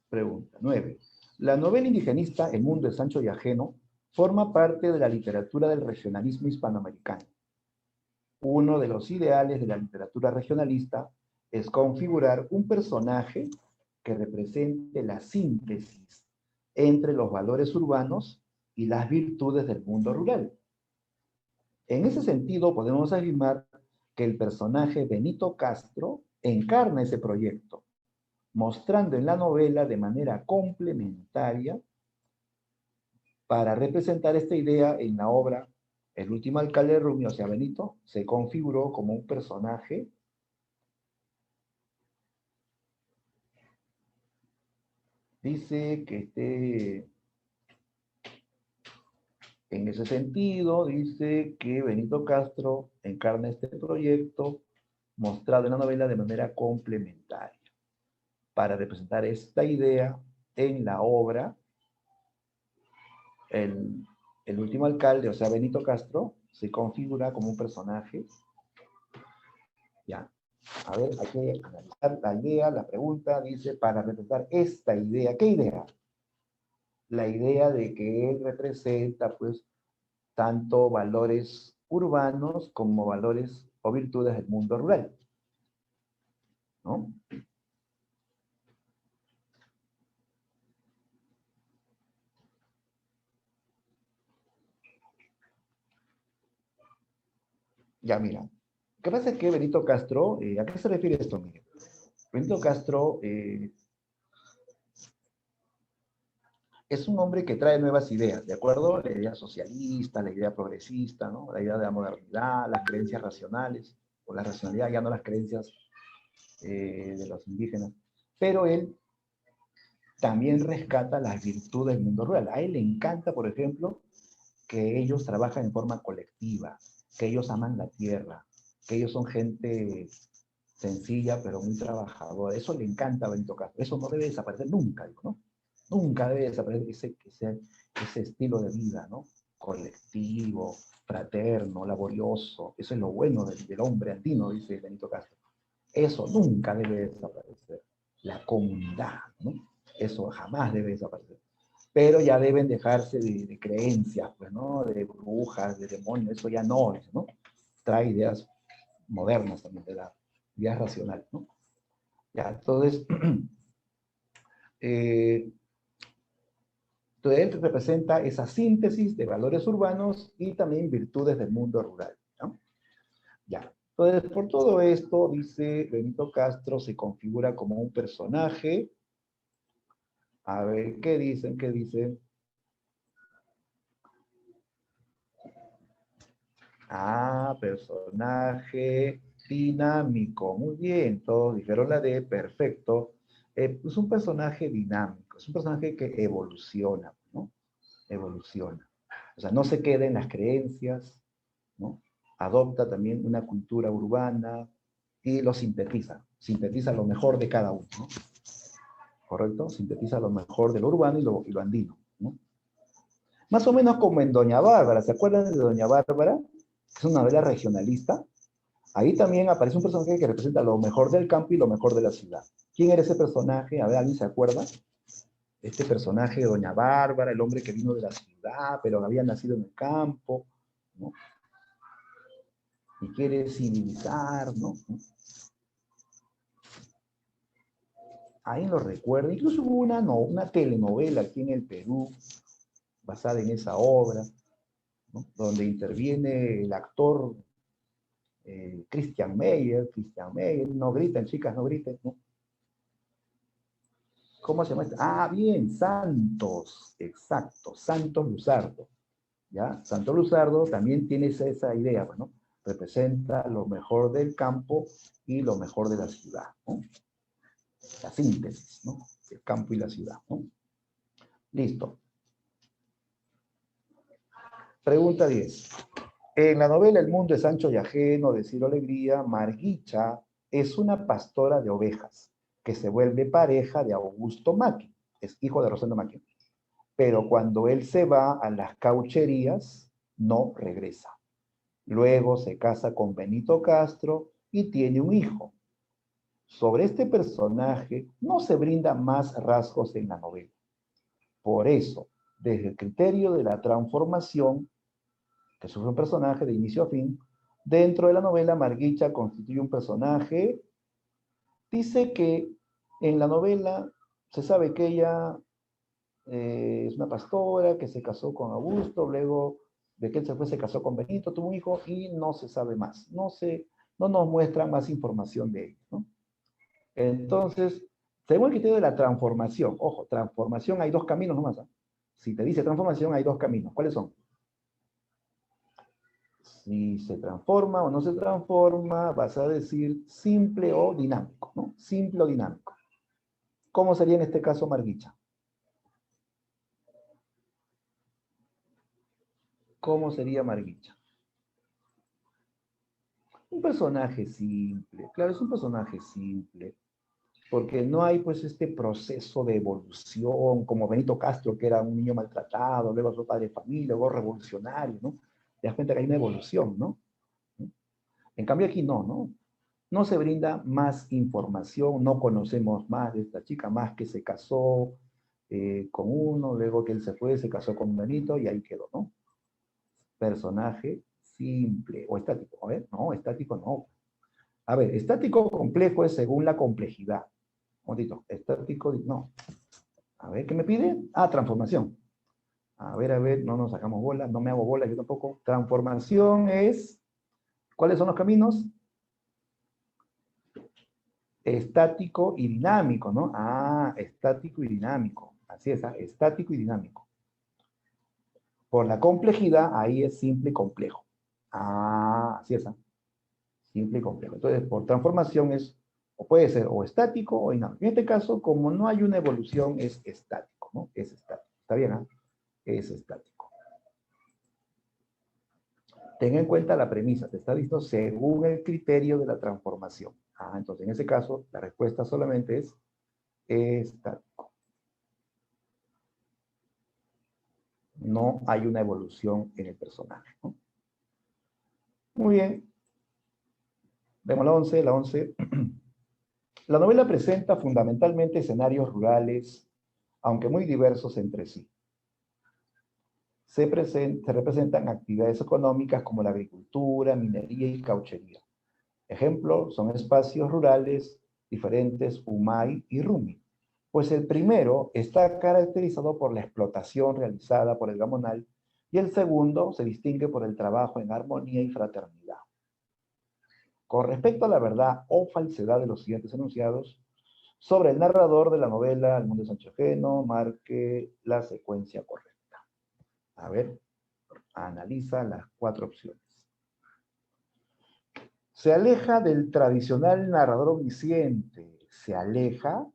pregunta. 9. La novela indigenista El mundo es Sancho y ajeno forma parte de la literatura del regionalismo hispanoamericano. Uno de los ideales de la literatura regionalista es configurar un personaje que represente la síntesis entre los valores urbanos y las virtudes del mundo rural. En ese sentido, podemos afirmar que el personaje Benito Castro encarna ese proyecto, mostrando en la novela de manera complementaria para representar esta idea en la obra. El último alcalde de Rumi, o sea, Benito, se configuró como un personaje dice que En ese sentido, dice que Benito Castro encarna este proyecto mostrado en la novela de manera complementaria para representar esta idea en la obra. El último alcalde, o sea, Benito Castro, se configura como un personaje. Ya, a ver, hay que analizar la idea, la pregunta, dice, para representar esta idea. ¿Qué idea? La idea de que él representa, pues, tanto valores urbanos como valores o virtudes del mundo rural, ¿no? Ya, mira. ¿Qué pasa? Es que Benito Castro, ¿a qué se refiere esto? Mire, Benito Castro es un hombre que trae nuevas ideas, ¿de acuerdo? La idea socialista, la idea progresista, ¿no? La idea de la modernidad, las creencias racionales, o la racionalidad, ya no las creencias de los indígenas. Pero él también rescata las virtudes del mundo rural. A él le encanta, por ejemplo, que ellos trabajan en forma colectiva, que ellos aman la tierra, que ellos son gente sencilla pero muy trabajadora. Eso le encanta a Benito Castro. Eso no debe desaparecer nunca, digo, ¿no? Nunca debe desaparecer ese estilo de vida, ¿no? Colectivo, fraterno, laborioso. Eso es lo bueno del hombre andino, dice Benito Castro. Eso nunca debe desaparecer. La comunidad, ¿no? Eso jamás debe desaparecer. Pero ya deben dejarse de creencias, pues, ¿no? De brujas, de demonios, eso ya no, ¿no? Trae ideas modernas también, de la ideas racionales, ¿no? Ya, entonces, entonces él representa esa síntesis de valores urbanos y también virtudes del mundo rural, ¿no? Ya, entonces por todo esto, dice Benito Castro, se configura como un personaje. A ver, ¿qué dicen? ¿Qué dicen? Ah, personaje dinámico. Muy bien, todos dijeron la D, perfecto. Es un personaje dinámico, es un personaje que evoluciona, ¿no? Evoluciona. O sea, no se queda en las creencias, ¿no? Adopta también una cultura urbana y lo sintetiza. Sintetiza lo mejor de cada uno, ¿no? ¿Correcto? Sintetiza lo mejor de lo urbano y lo andino, ¿no? Más o menos como en Doña Bárbara. ¿Se acuerdan de Doña Bárbara? Es una novela regionalista. Ahí también aparece un personaje que representa lo mejor del campo y lo mejor de la ciudad. ¿Quién era ese personaje? A ver, ¿alguien se acuerda? Este personaje de Doña Bárbara, el hombre que vino de la ciudad, pero había nacido en el campo, ¿no? Y quiere civilizar, ¿no? Ahí lo recuerdo. Incluso hubo una telenovela aquí en el Perú, basada en esa obra, ¿no? Donde interviene el actor Christian Meyer, no griten, chicas, no griten, ¿no? ¿Cómo se llama este? Ah, bien, Santos, exacto, Santos Luzardo, ¿ya? Santos Luzardo también tiene esa idea, bueno, representa lo mejor del campo y lo mejor de la ciudad, ¿no? La síntesis, ¿no? El campo y la ciudad, ¿no? Listo. Pregunta 10. En la novela El mundo es ancho y ajeno de Ciro Alegría, Marguicha es una pastora de ovejas que se vuelve pareja de Augusto Macchi, es hijo de Rosendo Macchi. Pero cuando él se va a las caucherías, no regresa. Luego se casa con Benito Castro y tiene un hijo. Sobre este personaje no se brindan más rasgos en la novela. Por eso, desde el criterio de la transformación, que sufre un personaje de inicio a fin, dentro de la novela Marguicha constituye un personaje, dice que en la novela se sabe que ella es una pastora que se casó con Augusto, luego de que él se fue se casó con Benito, tuvo un hijo y no se sabe más, no nos muestra más información de él, ¿no? Entonces, según el criterio de la transformación, ojo, transformación hay dos caminos nomás, ¿eh? Si te dice transformación hay dos caminos, ¿cuáles son? Si se transforma o no se transforma, vas a decir simple o dinámico, ¿no? Simple o dinámico. ¿Cómo sería en este caso Marguicha? ¿Cómo sería Marguicha? Un personaje simple, claro, es un personaje simple, porque no hay pues este proceso de evolución, como Benito Castro, que era un niño maltratado, luego su padre de familia, luego revolucionario, ¿no? Te das cuenta que hay una evolución, ¿no? En cambio aquí no, ¿no? No se brinda más información, no conocemos más de esta chica, más que se casó con uno, luego que él se fue, se casó con un Benito y ahí quedó, ¿no? Personaje simple o estático. A ver, no, estático no. A ver, estático complejo es según la complejidad. Un momentito, estático, no. A ver, ¿qué me pide? Ah, transformación. A ver, no nos sacamos bolas, no me hago bolas, yo tampoco. Transformación es, ¿cuáles son los caminos? Estático y dinámico, ¿no? Ah, estático y dinámico. Así es, estático y dinámico. Por la complejidad, ahí es simple y complejo. Ah, así es, simple y complejo. Entonces, por transformación es, o puede ser o estático o dinámico. En este caso, como no hay una evolución, es estático, ¿no? Es estático. ¿Está bien, ah? Es estático. Ten en cuenta la premisa, te está visto según el criterio de la transformación. Ah, entonces en ese caso, la respuesta solamente es estático. No hay una evolución en el personaje, ¿no? Muy bien. Vemos la 11, la 11. La novela presenta fundamentalmente escenarios rurales, aunque muy diversos entre sí. Se representan actividades económicas como la agricultura, minería y cauchería. Ejemplos son espacios rurales diferentes Umay y Rumi, pues el primero está caracterizado por la explotación realizada por el gamonal y el segundo se distingue por el trabajo en armonía y fraternidad. Con respecto a la verdad o falsedad de los siguientes enunciados, sobre el narrador de la novela El mundo de Sancho Ajeno, marque la secuencia correcta. A ver, analiza las 4 opciones. Se aleja del tradicional narrador omnisciente. Se aleja.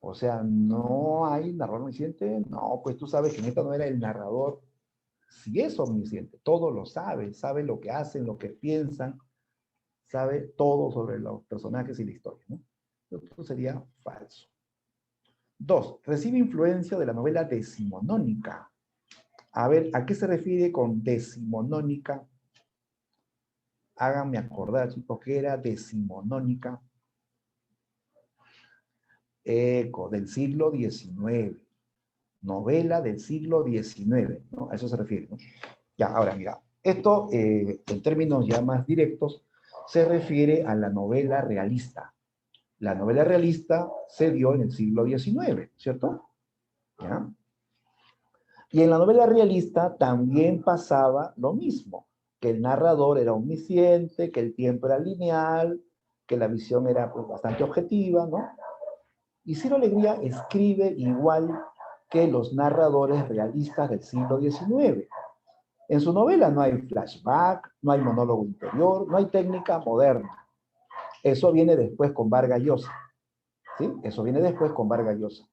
O sea, no hay narrador omnisciente. No, pues tú sabes que en esta novela el narrador sí es omnisciente. Todo lo sabe. Sabe lo que hacen, lo que piensan. Sabe todo sobre los personajes y la historia, ¿no? Esto sería falso. 2. Recibe influencia de la novela decimonónica. A ver, ¿a qué se refiere con decimonónica? Háganme acordar, chicos, que era decimonónica. Eco, del siglo XIX. Novela del siglo XIX, ¿no? A eso se refiere, ¿no? Ya, ahora mira, esto en términos ya más directos se refiere a la novela realista. La novela realista se dio en el siglo XIX, ¿cierto? ¿Ya? Y en la novela realista también pasaba lo mismo, que el narrador era omnisciente, que el tiempo era lineal, que la visión era pues, bastante objetiva, ¿no? Y Ciro Alegría escribe igual que los narradores realistas del siglo XIX. En su novela no hay flashback, no hay monólogo interior, no hay técnica moderna. Eso viene después con Vargas Llosa. ¿Sí? Eso viene después con Vargas Llosa.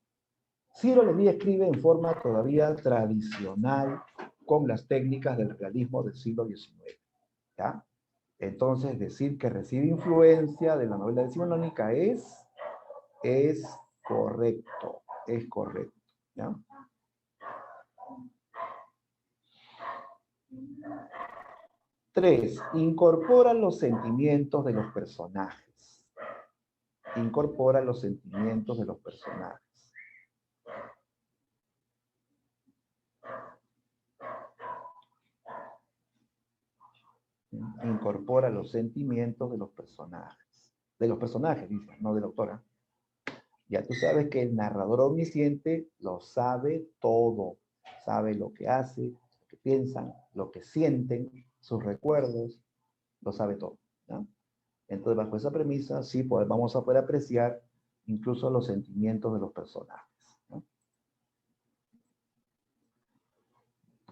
Ciro Alegría escribe en forma todavía tradicional con las técnicas del realismo del siglo XIX. ¿Ya? Entonces, decir que recibe influencia de la novela decimonónica es correcto, es correcto. ¿Ya? 3. Incorpora los sentimientos de los personajes. Incorpora los sentimientos de los personajes. Incorpora los sentimientos de los personajes. De los personajes, dice, no de la autora. Ya tú sabes que el narrador omnisciente lo sabe todo. Sabe lo que hace, lo que piensan, lo que sienten, sus recuerdos, lo sabe todo. ¿Ya? Entonces, bajo esa premisa, sí vamos a poder apreciar incluso los sentimientos de los personajes. ¿No?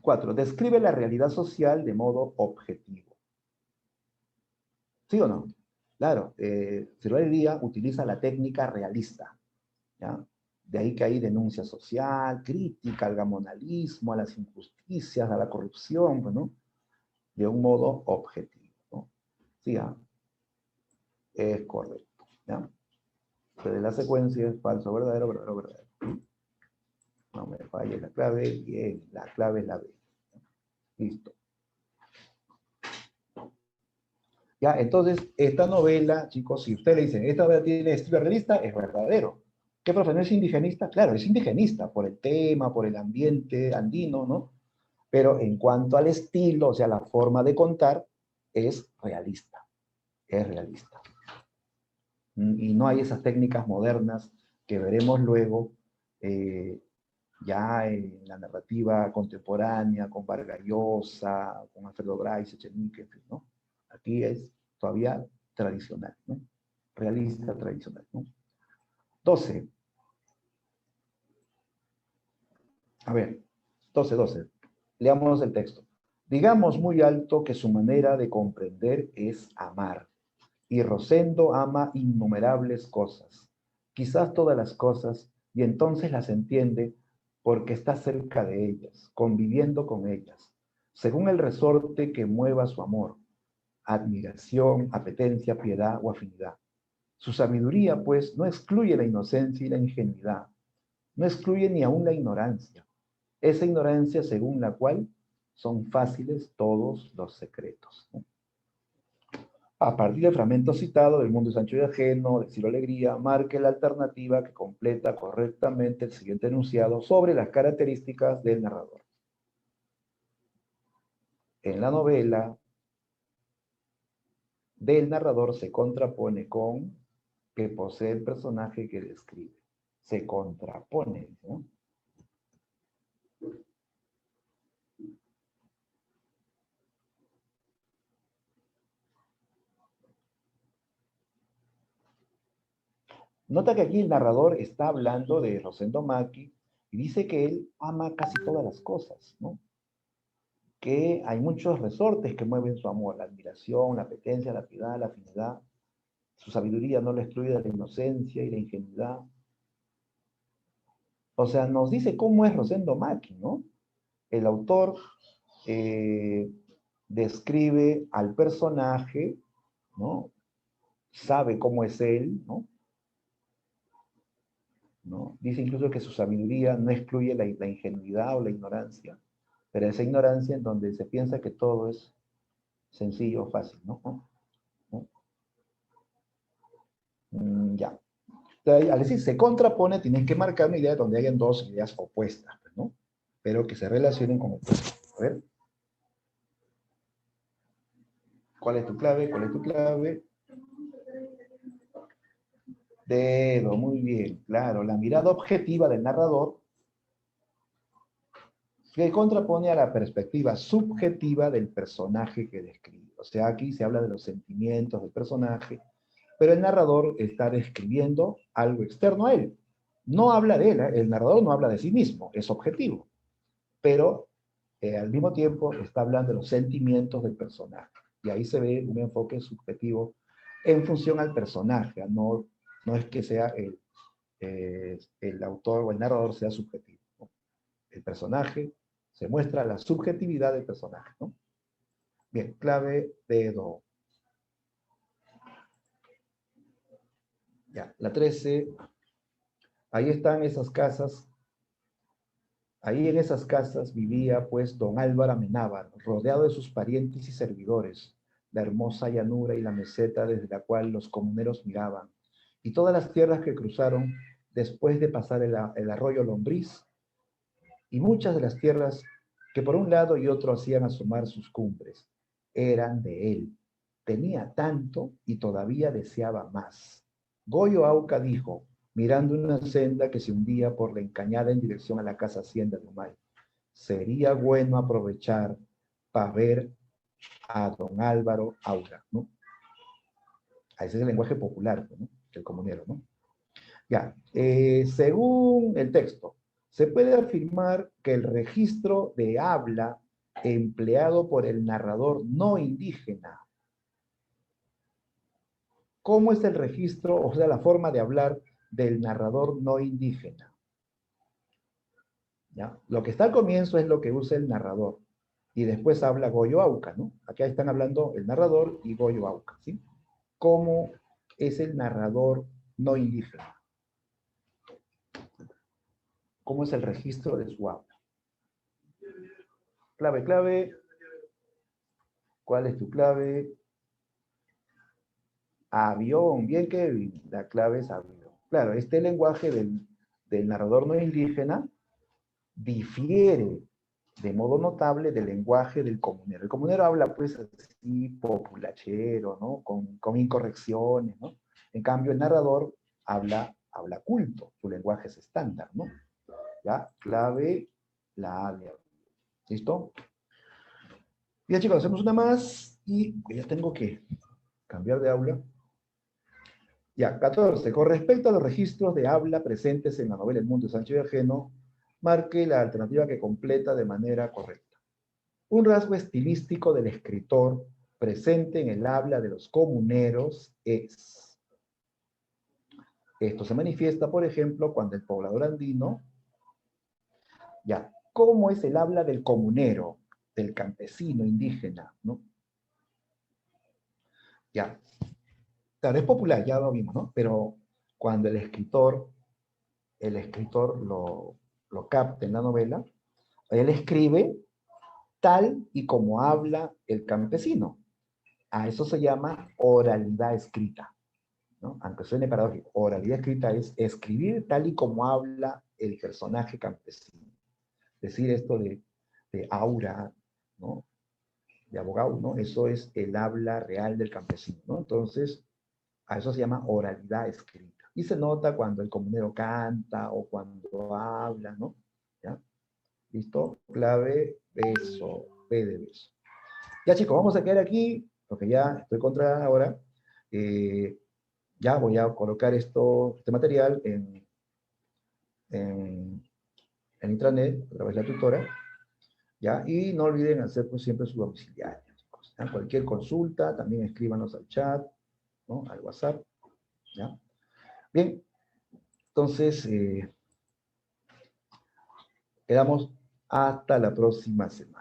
4. Describe la realidad social de modo objetivo. ¿Sí o no? Claro, Ciro Alegría utiliza la técnica realista. ¿Ya? De ahí que hay denuncia social, crítica al gamonalismo, a las injusticias, a la corrupción, pues, ¿no? De un modo objetivo, ¿no? Sí, es correcto, ¿ya? Entonces la secuencia es falso, verdadero, verdadero, verdadero. No me falle la clave, bien, la clave es la B. Listo. Ya, entonces, esta novela, chicos, si usted le dice, esta novela tiene estilo realista, es verdadero. ¿Qué, profe, no es indigenista? Claro, es indigenista, por el tema, por el ambiente andino, ¿no? Pero en cuanto al estilo, o sea, la forma de contar, es realista. Es realista. Y no hay esas técnicas modernas que veremos luego ya en la narrativa contemporánea, con Vargas Llosa, con Alfredo Bryce, Echenique, en fin, ¿no? Aquí es todavía tradicional, ¿no? Realista tradicional, ¿no? 12. A ver, 12. Leamos el texto. Digamos muy alto que su manera de comprender es amar. Y Rosendo ama innumerables cosas, quizás todas las cosas, y entonces las entiende porque está cerca de ellas, conviviendo con ellas, según el resorte que mueva su amor, admiración, apetencia, piedad o afinidad. Su sabiduría, pues, no excluye la inocencia y la ingenuidad, no excluye ni aún la ignorancia, esa ignorancia según la cual son fáciles todos los secretos, ¿no? A partir del fragmento citado del mundo Sancho y ajeno, de Ciro Alegría, marque la alternativa que completa correctamente el siguiente enunciado sobre las características del narrador. En la novela, del narrador se contrapone con que posee el personaje que describe. Se contrapone, ¿no? Nota que aquí el narrador está hablando de Rosendo Maki y dice que él ama casi todas las cosas, ¿no? Que hay muchos resortes que mueven su amor, la admiración, la apetencia, la piedad, la afinidad. Su sabiduría no lo excluye de la inocencia y la ingenuidad. O sea, nos dice cómo es Rosendo Maki, ¿no? El autor describe al personaje, ¿no? Sabe cómo es él, ¿no? Dice incluso que su sabiduría no excluye la ingenuidad o la ignorancia, pero esa ignorancia en donde se piensa que todo es sencillo o fácil, ¿no? Ya. Entonces, al decir se contrapone, tienes que marcar una idea donde hayan dos ideas opuestas, ¿no? Pero que se relacionen con opuestas. A ver. ¿Cuál es tu clave? ¿Cuál es tu clave? Dedo, muy bien, claro. La mirada objetiva del narrador que contrapone a la perspectiva subjetiva del personaje que describe. O sea, aquí se habla de los sentimientos del personaje, pero el narrador está describiendo algo externo a él. No habla de él, el narrador no habla de sí mismo, es objetivo, pero al mismo tiempo está hablando de los sentimientos del personaje. Y ahí se ve un enfoque subjetivo en función al personaje, no es que sea el autor o el narrador sea subjetivo, ¿no? El personaje se muestra la subjetividad del personaje, ¿no? Bien, clave dedo. Ya, la 13. Ahí están esas casas. Ahí en esas casas vivía pues don Álvaro Amenábar, rodeado de sus parientes y servidores, la hermosa llanura y la meseta desde la cual los comuneros miraban, y todas las tierras que cruzaron después de pasar el arroyo Lombriz, y muchas de las tierras que por un lado y otro hacían asomar sus cumbres, eran de él. Tenía tanto y todavía deseaba más. Goyo Auca dijo, mirando una senda que se hundía por la encañada en dirección a la casa hacienda de Humay, sería bueno aprovechar para ver a don Álvaro Auca, ¿no? Ese es el lenguaje popular, ¿no? El comunero, ¿no? Ya, según el texto, se puede afirmar que el registro de habla empleado por el narrador no indígena. ¿Cómo es el registro, o sea, la forma de hablar del narrador no indígena? ¿ya? Lo que está al comienzo es lo que usa el narrador. Y después habla Goyo Auca, ¿no? Acá están hablando el narrador y Goyo Auca, ¿sí? ¿Cómo es el narrador no indígena? ¿Cómo es el registro de su habla? Clave, clave. ¿Cuál es tu clave? Avión. Bien, Kevin. La clave es avión. Claro, este lenguaje del narrador no indígena difiere de modo notable del lenguaje del comunero. El comunero habla pues así populachero, ¿no? Con incorrecciones, ¿no? En cambio el narrador habla culto, su lenguaje es estándar, ¿no? ¿Ya? Clave, la A de avión. ¿Listo? Bien chicos, hacemos una más y ya tengo que cambiar de aula. Ya, 14. Con respecto a los registros de habla presentes en la novela El Mundo de Sánchez Viajeno, marque la alternativa que completa de manera correcta. Un rasgo estilístico del escritor presente en el habla de los comuneros es. Esto se manifiesta, por ejemplo, cuando el poblador andino, ya, ¿cómo es el habla del comunero, del campesino indígena, ¿no? Ya, claro, es popular, ya lo vimos, ¿no? Pero cuando el escritor lo capta en la novela, él escribe tal y como habla el campesino. A eso se llama oralidad escrita, ¿no? Aunque suene paradójico, oralidad escrita es escribir tal y como habla el personaje campesino. Decir esto de aura, ¿no? De abogado, ¿no? Eso es el habla real del campesino, ¿no? Entonces, a eso se llama oralidad escrita. Y se nota cuando el comunero canta o cuando habla, ¿no? ¿Ya? ¿Listo? Clave, beso, B de beso. Ya chicos, vamos a quedar aquí, porque ya estoy contra ahora. Ya voy a colocar este material en intranet, a través de la tutora. ¿Ya? Y no olviden hacer pues, siempre su domiciliario, chicos. ¿Ya? Cualquier consulta, también escríbanos al chat, ¿no? Al WhatsApp. ¿Ya? Bien, entonces, quedamos hasta la próxima semana.